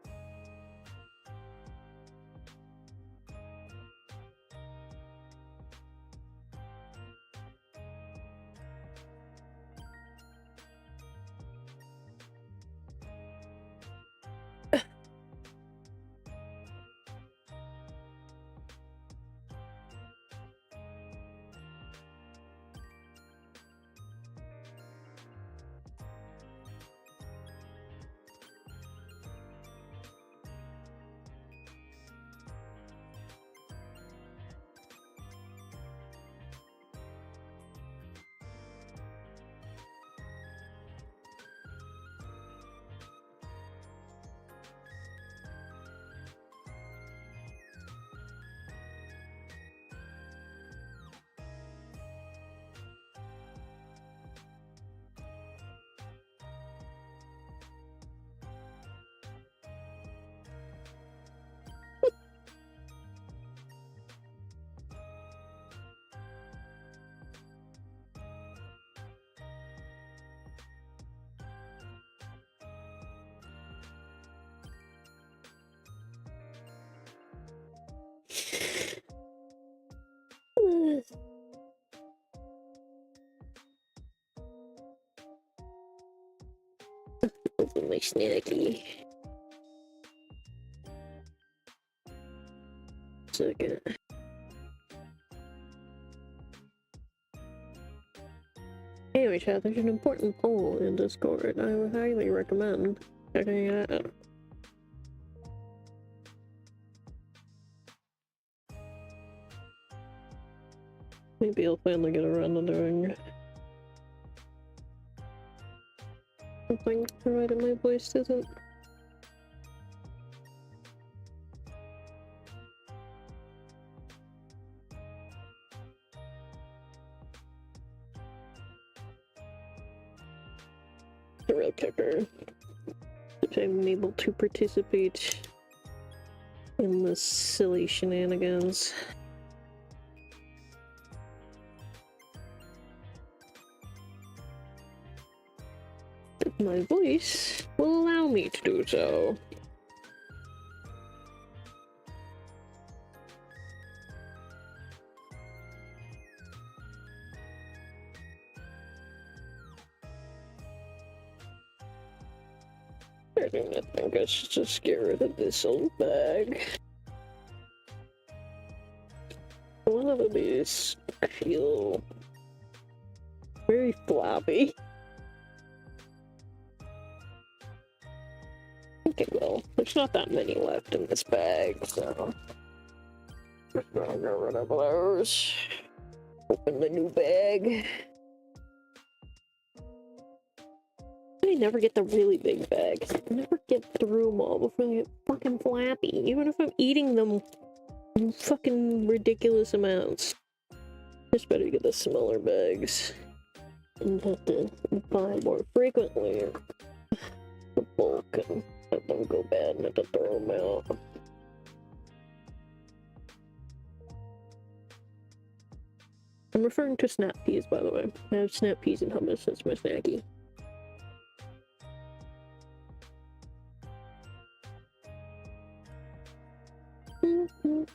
A: Open my snacky. Second. Anyway, chat, there's an important poll in Discord. I would highly recommend checking it out. Maybe I'll finally get around to doing something provided my voice isn't. The real kicker. If I'm able to participate in this silly shenanigans. My voice will allow me to do so. I think I should just get rid of this old bag. One of these feel very floppy. think it will. There's not that many left in this bag, so just gonna get rid of those. Open the new bag. I never get the really big bags. I never get through them all before they get fucking flappy. Even if I'm eating them in fucking ridiculous amounts. Just better get the smaller bags. And have to buy more frequently. The bulk and let them go bad and have to throw them out. I'm referring to snap peas, by the way. I have snap peas and hummus as my snacky. Ooh.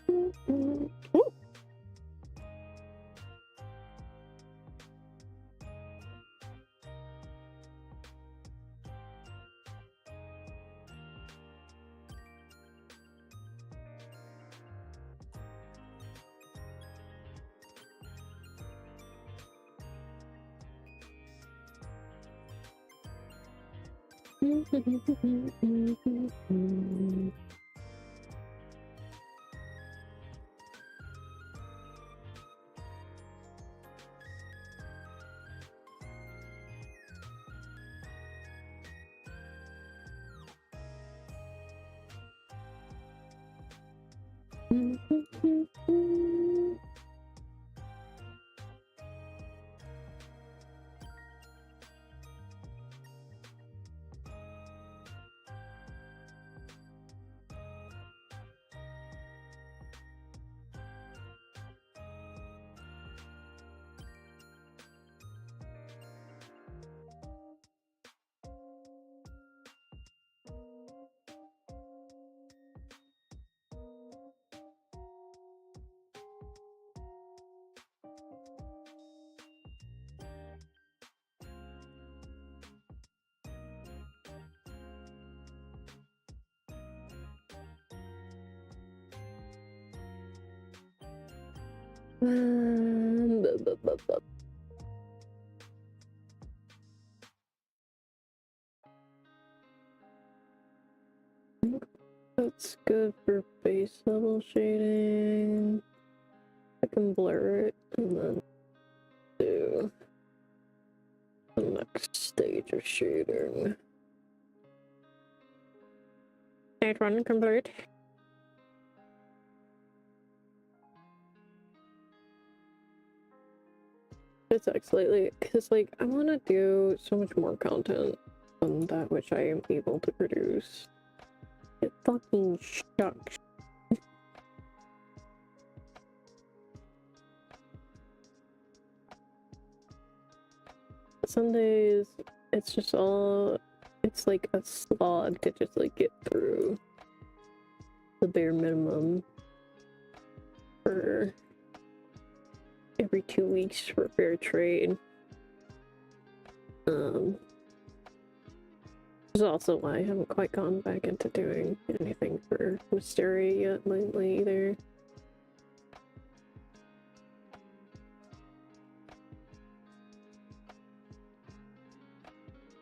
A: Bu- bu- bu- That's good for base level shading. I can blur it and then do the next stage of shading. Stage 1 complete. It sucks lately because, like, I want to do so much more content than that which I am able to produce. It fucking sucks. Some days it's just all, it's like a slog to just like get through the bare minimum for every 2 weeks for fair trade. Which is also why I haven't quite gone back into doing anything for Mystery yet lately either.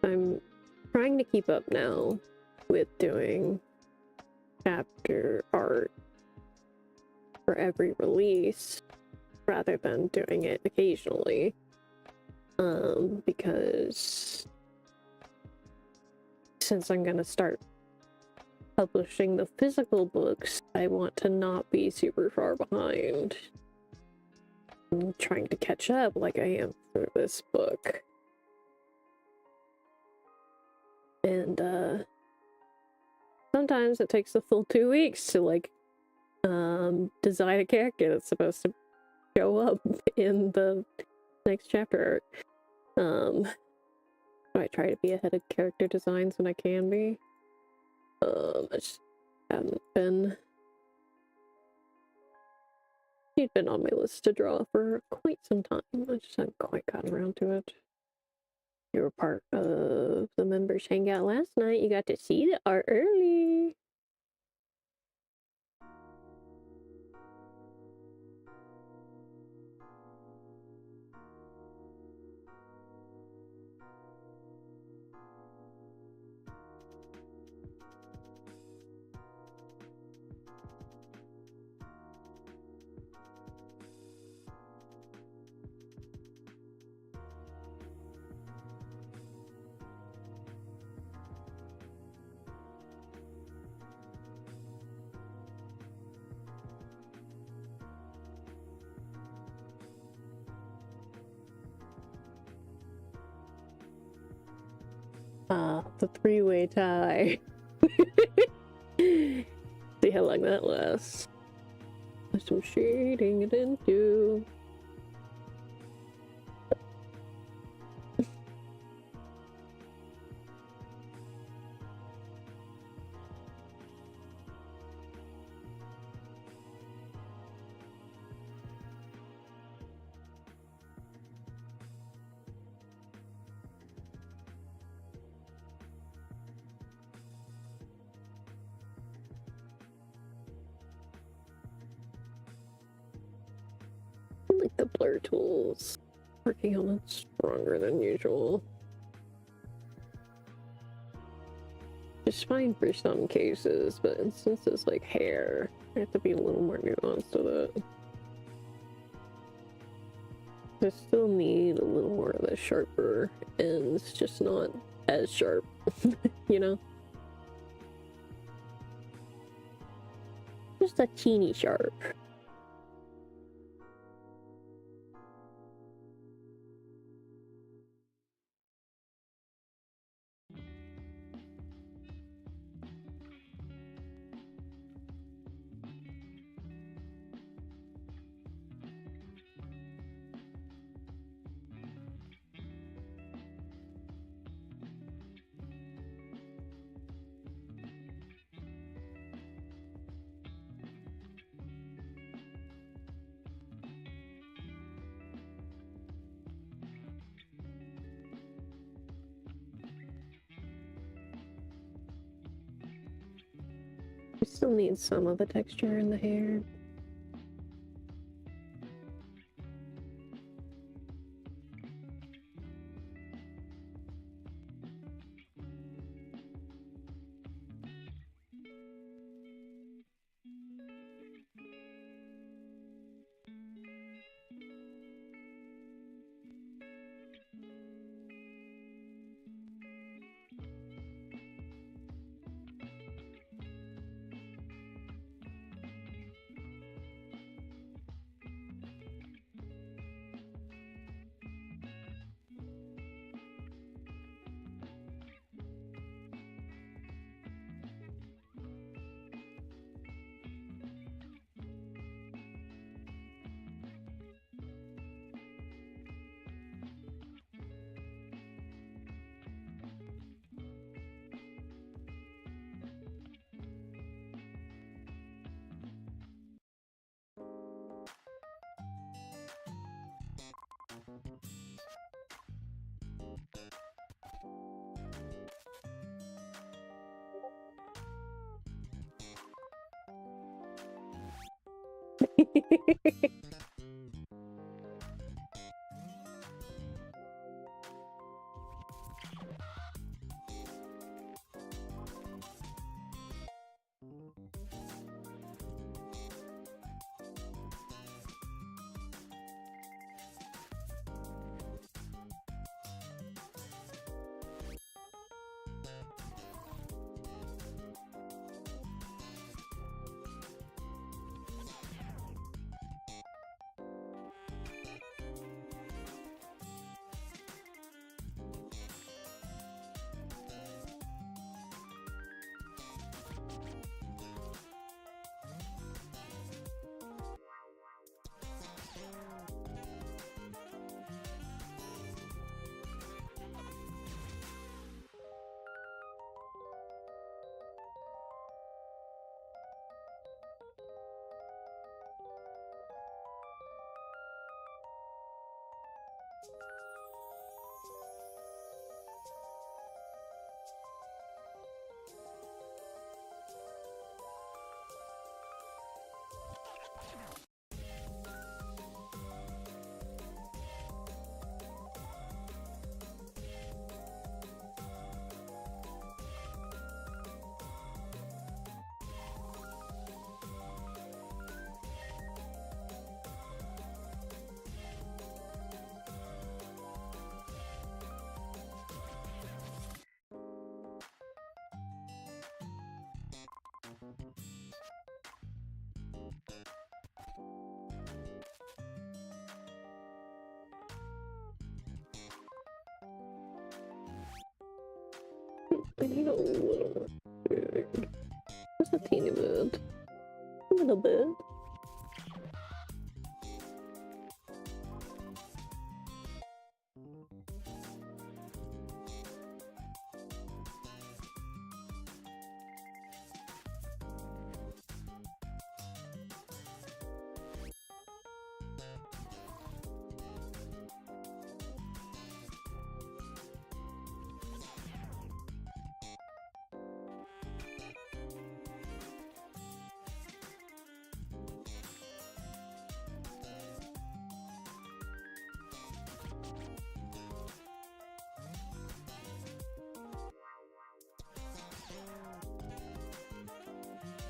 A: I'm trying to keep up now with doing chapter art for every release rather than doing it occasionally. Because since I'm gonna start publishing the physical books, I want to not be super far behind. I'm trying to catch up like I am for this book. And sometimes it takes a full 2 weeks to like design a character that's supposed to show up in the next chapter. I try to be ahead of character designs when I can be. I just haven't been. She'd been on my list to draw for quite some time. I just haven't quite gotten around to it. You were part of the members hangout last night. You got to see the art early. Ah, the three-way tie. See how long that lasts. There's some shading it into. I like the blur tools working on it stronger than usual. It's fine for some cases, but since it's like hair, I have to be a little more nuanced with it. I still need a little more of the sharper ends, just not as sharp, you know? Just a teeny sharp. We still need some of the texture in the hair. I need a little more food. Just a teeny bit. A little bit.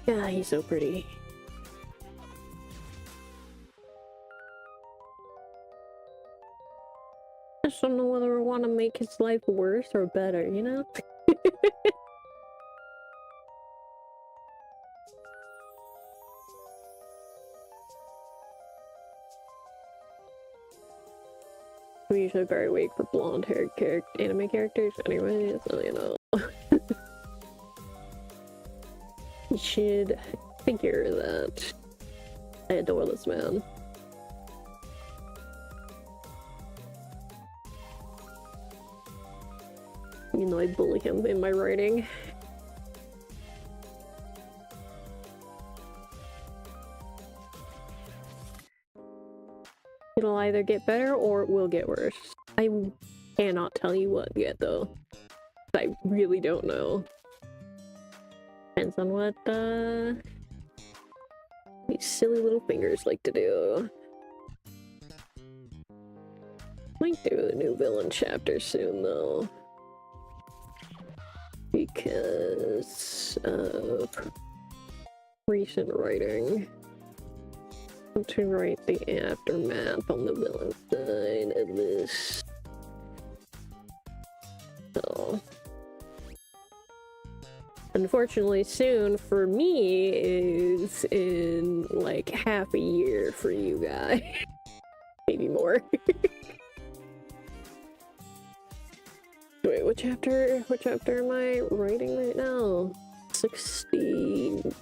A: Yeah, he's so pretty. I just don't know whether I want to make his life worse or better, you know? I'm usually very weak for blonde-haired anime characters anyway, so you know. You should figure that. I adore this man. You know, I bully him in my writing. It'll either get better or it will get worse. I cannot tell you what yet, though. I really don't know. Depends on what, these silly little fingers like to do. Might do a new villain chapter soon, though. Because of recent writing. To write the aftermath on the villain side of this. So, unfortunately, soon for me is in like half a year for you guys. Maybe more. Wait, what chapter am I writing right now? 69?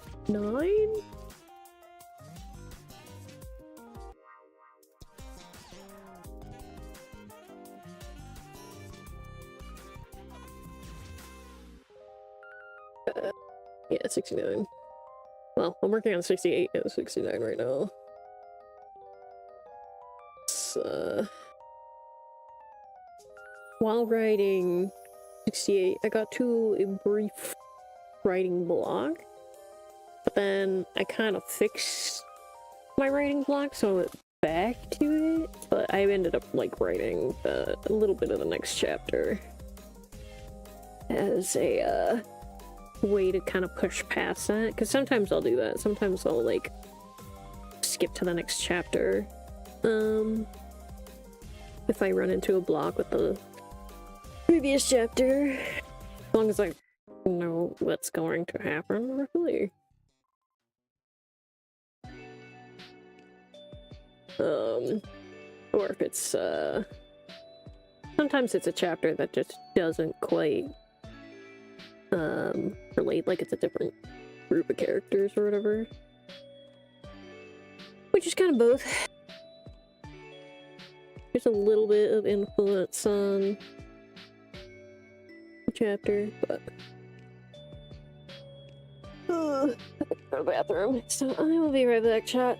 A: Yeah, 69. Well, I'm working on 68 and 69 right now. So, while writing 68, I got to a brief writing block, but then I kind of fixed my writing block, so I went back to it, but I ended up like writing a little bit of the next chapter as a way to kind of push past that, because sometimes I'll do that. Sometimes I'll like skip to the next chapter if I run into a block with the previous chapter, as long as I know what's going to happen roughly. Or if it's sometimes it's a chapter that just doesn't quite relate, like it's a different group of characters or whatever, which is kind of both. There's a little bit of influence on the chapter, but go to the bathroom, so I will be right back, chat.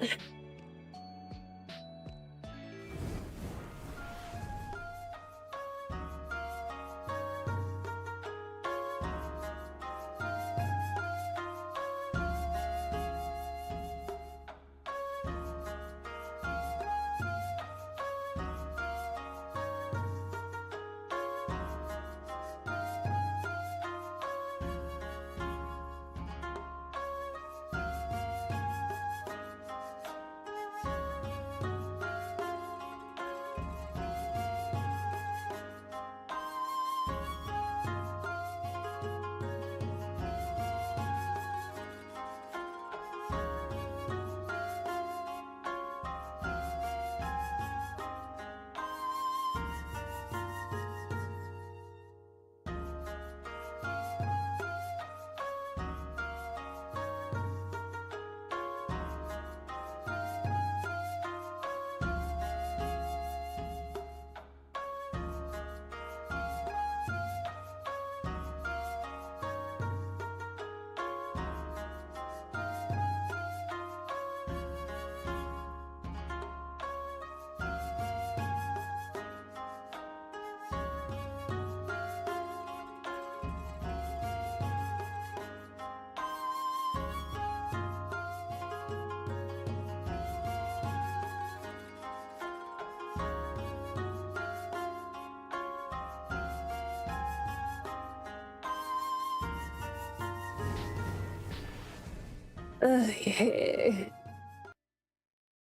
A: Okay.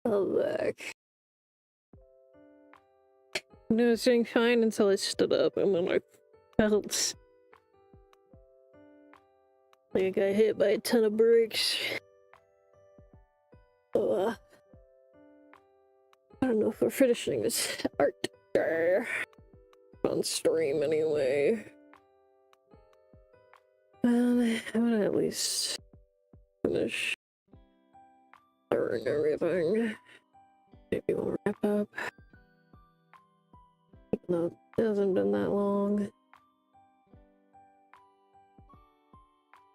A: I'm back. I was doing fine until I stood up and then I felt like I got hit by a ton of bricks. So, I don't know if we're finishing this art on stream anyway. I'm gonna at least finish and everything. Maybe we'll wrap up. Even though it hasn't been that long.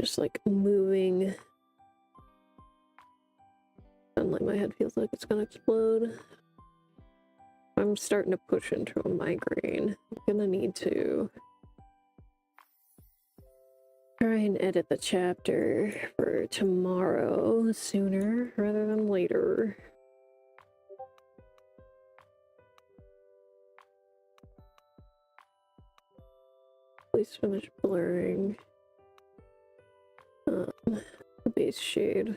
A: Just like moving. And like my head feels like it's gonna explode. I'm starting to push into a migraine. I'm gonna need to try and edit the chapter for tomorrow sooner rather than later. Please finish blurring the base shade.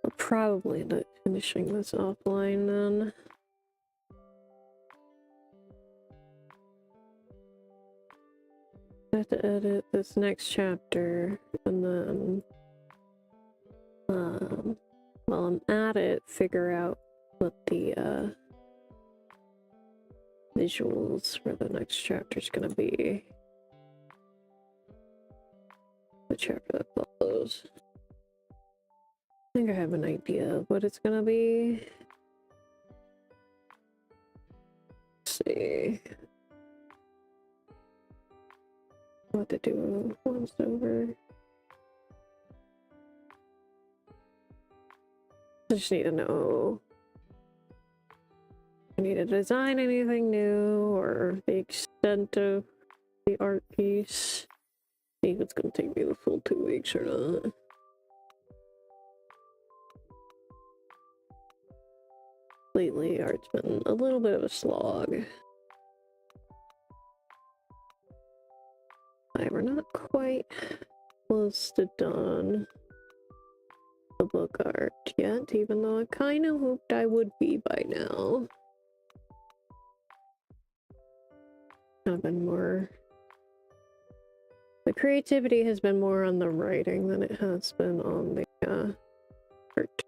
A: I'll probably end up finishing this offline then. I have to edit this next chapter and then while I'm at it, figure out what the visuals for the next chapter is gonna be. The chapter that follows. I think I have an idea of what it's gonna be. Let's see what to do once over. I just need to know. I need to design anything new or the extent of the art piece. See if it's gonna take me the full 2 weeks or not. Lately, art's been a little bit of a slog. We're not quite close to done the book art yet, even though I kind of hoped I would be by now. I've been more... The creativity has been more on the writing than it has been on the art.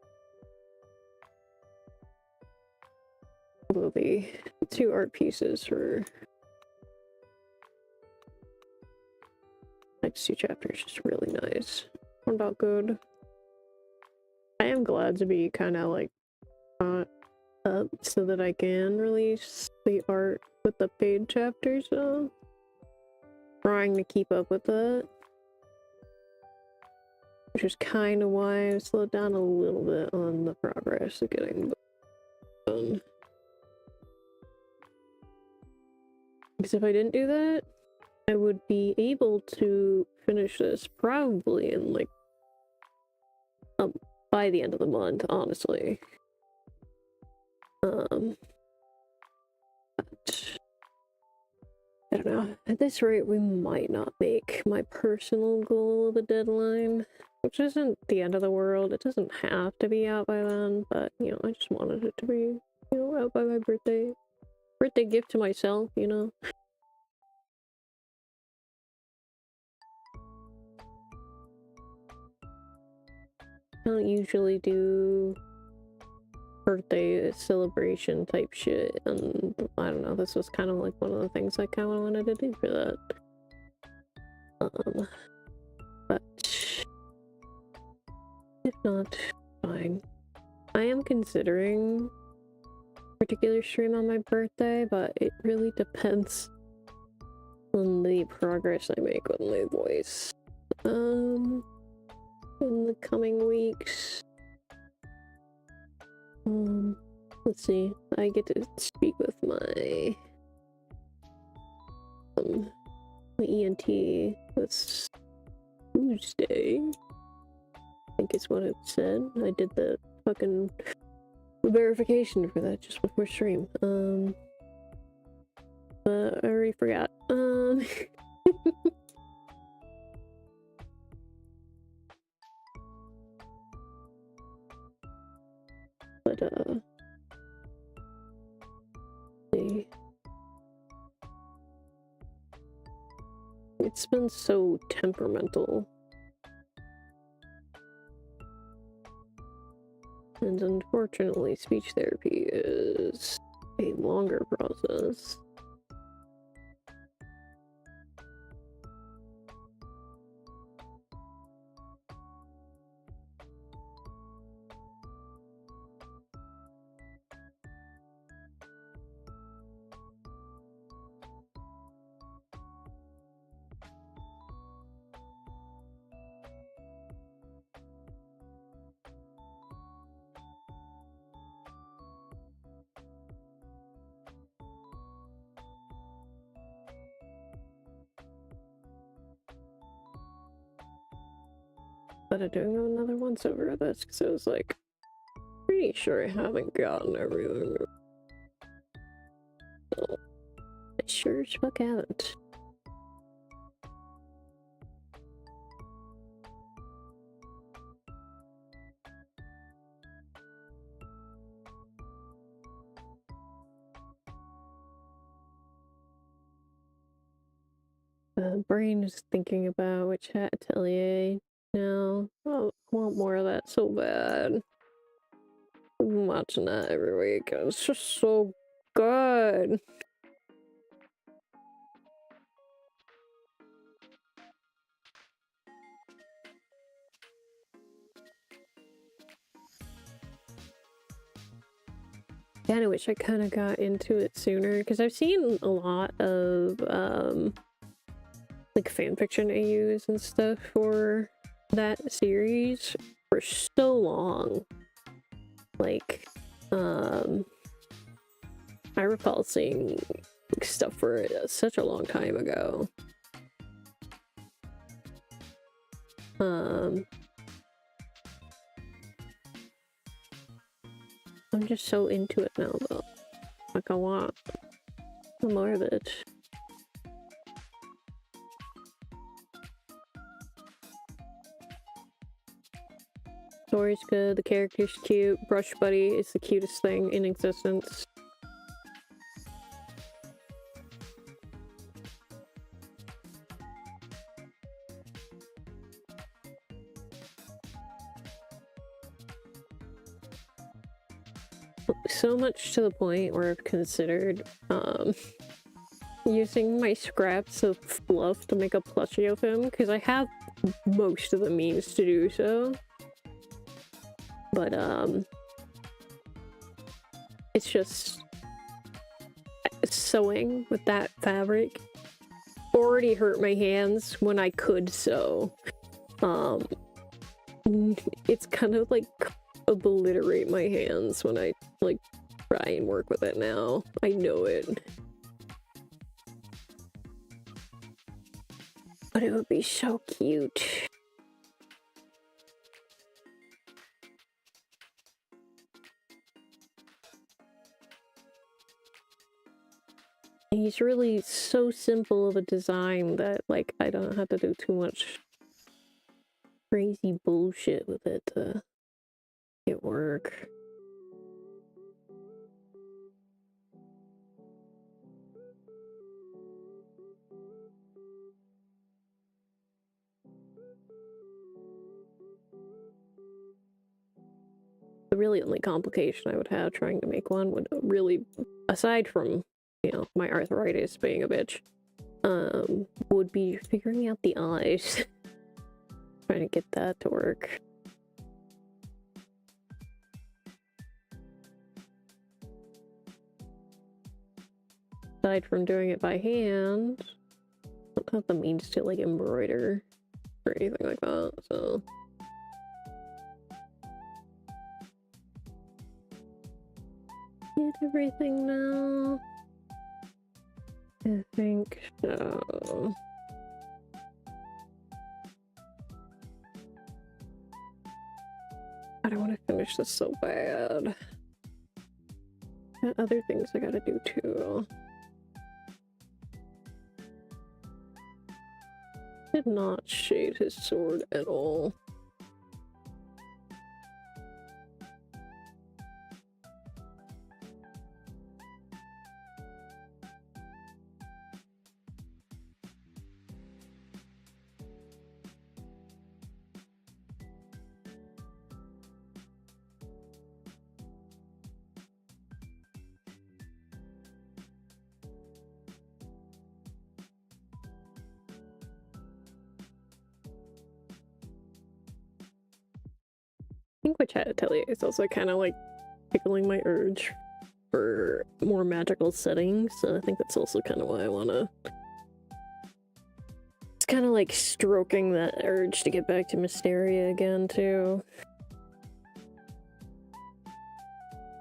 A: Although the 2 art pieces for next 2 chapters is really nice. Turned out good. I am glad to be kind of like caught up so that I can release the art with the paid chapters. So trying to keep up with it, which is kind of why I slowed down a little bit on the progress of getting the done. Because if I didn't do that, I would be able to finish this probably in like by the end of the month, honestly. But I don't know. At this rate, we might not make my personal goal of a deadline, which isn't the end of the world. It doesn't have to be out by then, but you know, I just wanted it to be, you know, out by my birthday. Birthday gift to myself, you know. I don't usually do birthday celebration type shit, and I don't know, this was kind of like one of the things I kind of wanted to do for that. But if not, fine. I am considering a particular stream on my birthday, but it really depends on the progress I make with my voice. In the coming weeks. Let's see. I get to speak with my ENT this Tuesday. I think is what it said. I did the fucking verification for that just before stream. But I already forgot. been so temperamental. And unfortunately, speech therapy is a longer process. But I'm doing another once over of this because I was like, pretty sure I haven't gotten everything. So, I sure as fuck haven't. The brain is thinking about which atelier now. Oh, I want more of that so bad. I've been watching that every week. It's just so good. Yeah, I wish I kind of got into it sooner because I've seen a lot of like fanfiction AUs and stuff for that series for so long. Like, I recall seeing stuff for it such a long time ago. I'm just so into it now, though. Like, I want more of it. Story's good, the character's cute, Brush Buddy is the cutest thing in existence. So much to the point where I've considered using my scraps of fluff to make a plushie of him, because I have most of the means to do so. But it's just sewing with that fabric already hurt my hands when I could sew. It's kind of like obliterate my hands when I like try and work with it now. I know it. But it would be so cute. He's really so simple of a design that like I don't have to do too much crazy bullshit with it to make it work. The really only complication I would have trying to make one would really, aside from, you know, my arthritis being a bitch, would be figuring out the eyes. Trying to get that to work. Aside from doing it by hand, I don't have the means to like embroider or anything like that, so. Get everything now? I think so. I don't want to finish this so bad. Got other things I gotta do too. Did not shade his sword at all. think which I had to tell you, it's also kind of like tickling my urge for more magical settings, so I think that's also kind of why I want to... It's kind of like stroking that urge to get back to Mysteria again, too.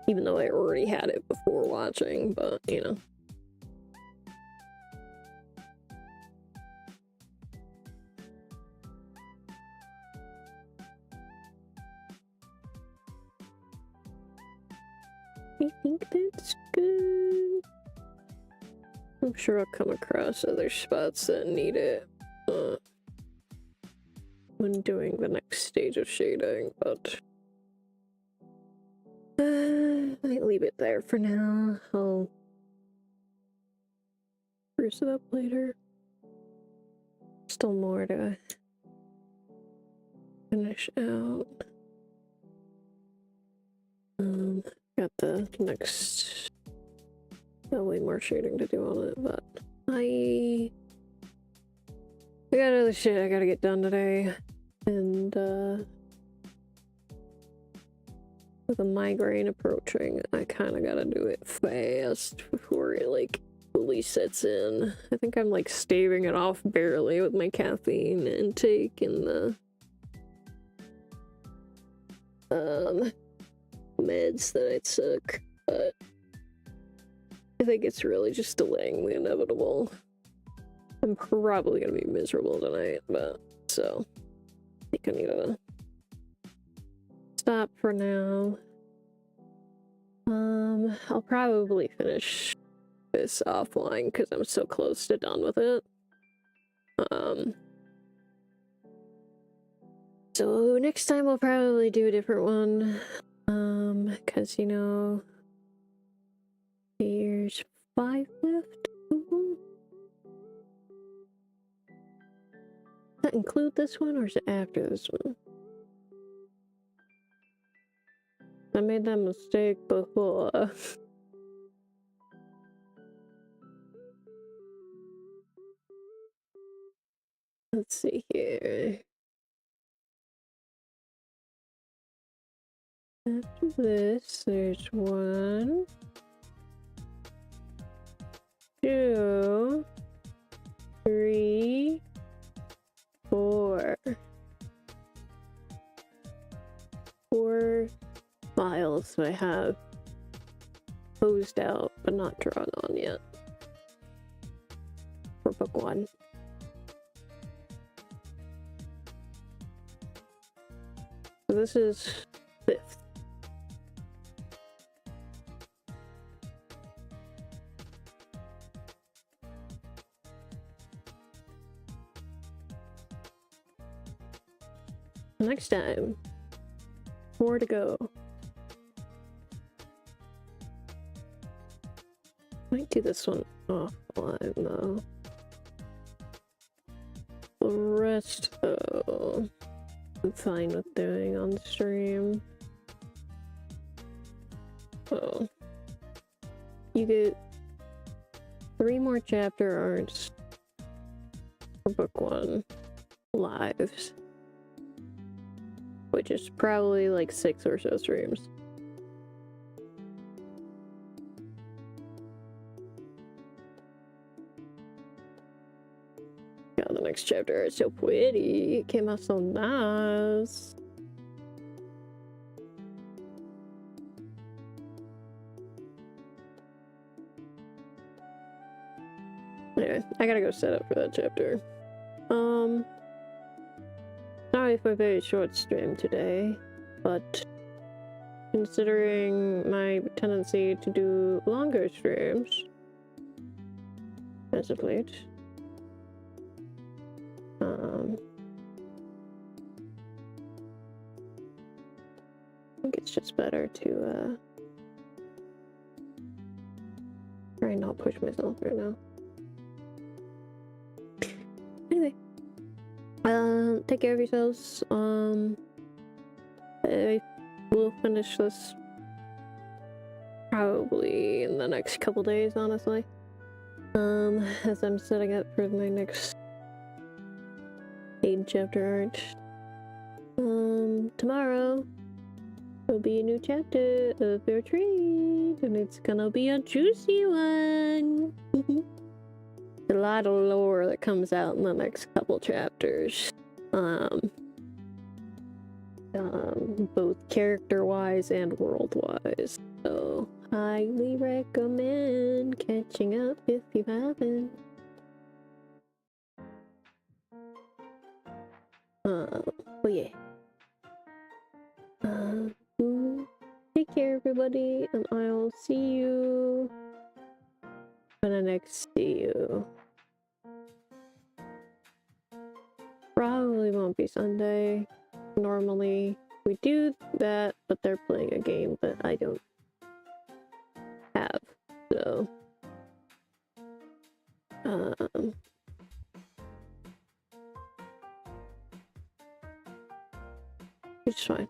A: Even though I already had it before watching, but, you know. I think that's good. I'm sure I'll come across other spots that need it when doing the next stage of shading, but I might leave it there for now. I'll spruce it up later. Still more to finish out. Got the next... Got way more shading to do on it, but I got other shit I gotta get done today, and with a migraine approaching, I kind of gotta do it fast before it like fully sets in. I think I'm like staving it off barely with my caffeine intake and the meds that I took, but I think it's really just delaying the inevitable. I'm probably gonna be miserable tonight, but so I think I need to stop for now. I'll probably finish this offline because I'm so close to done with it. So next time I'll probably do a different one. Because you know, there's 5 left. Does that include this one, or is it after this one? I made that mistake before. Let's see here. After this, there's 1, 2, 3, 4. 4 files I have closed out but not drawn on yet for book 1. So this is 5th. Next time, 4 to go. Might do this one offline though. The rest though, I'm fine with doing on stream. Oh. You get 3 more chapter arts for book 1 lives. Which is probably like 6 or so streams. God, the next chapter is so pretty. It came out so nice. Anyway, I gotta go set up for that chapter. Sorry for a very short stream today, but considering my tendency to do longer streams as of late, I think it's just better to try and not push myself right now. Anyway. Take care of yourselves. I will finish this probably in the next couple days, honestly. As I'm setting up for my next 8 chapter arc. Tomorrow there'll be a new chapter of your trade, and it's gonna be a juicy one. A lot of lore that comes out in the next couple chapters. Both character-wise and world-wise. So, highly recommend catching up if you haven't. But yeah. Take care, everybody, and I'll see you when I next see you. Probably won't be Sunday. Normally we do that, but they're playing a game that I don't have, so it's fine.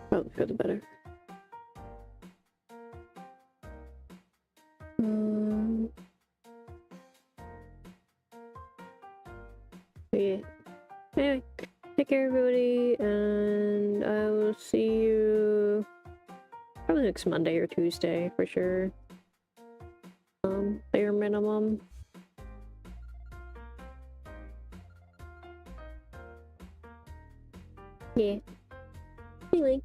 A: Probably for the better. Yeah. Anyway, take care, everybody, and I will see you probably next Monday or Tuesday for sure. Bare minimum. Yeah. Anyway,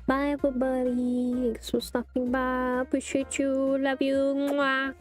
A: bye, everybody. Thanks for stopping by. Appreciate you. Love you. Mwah.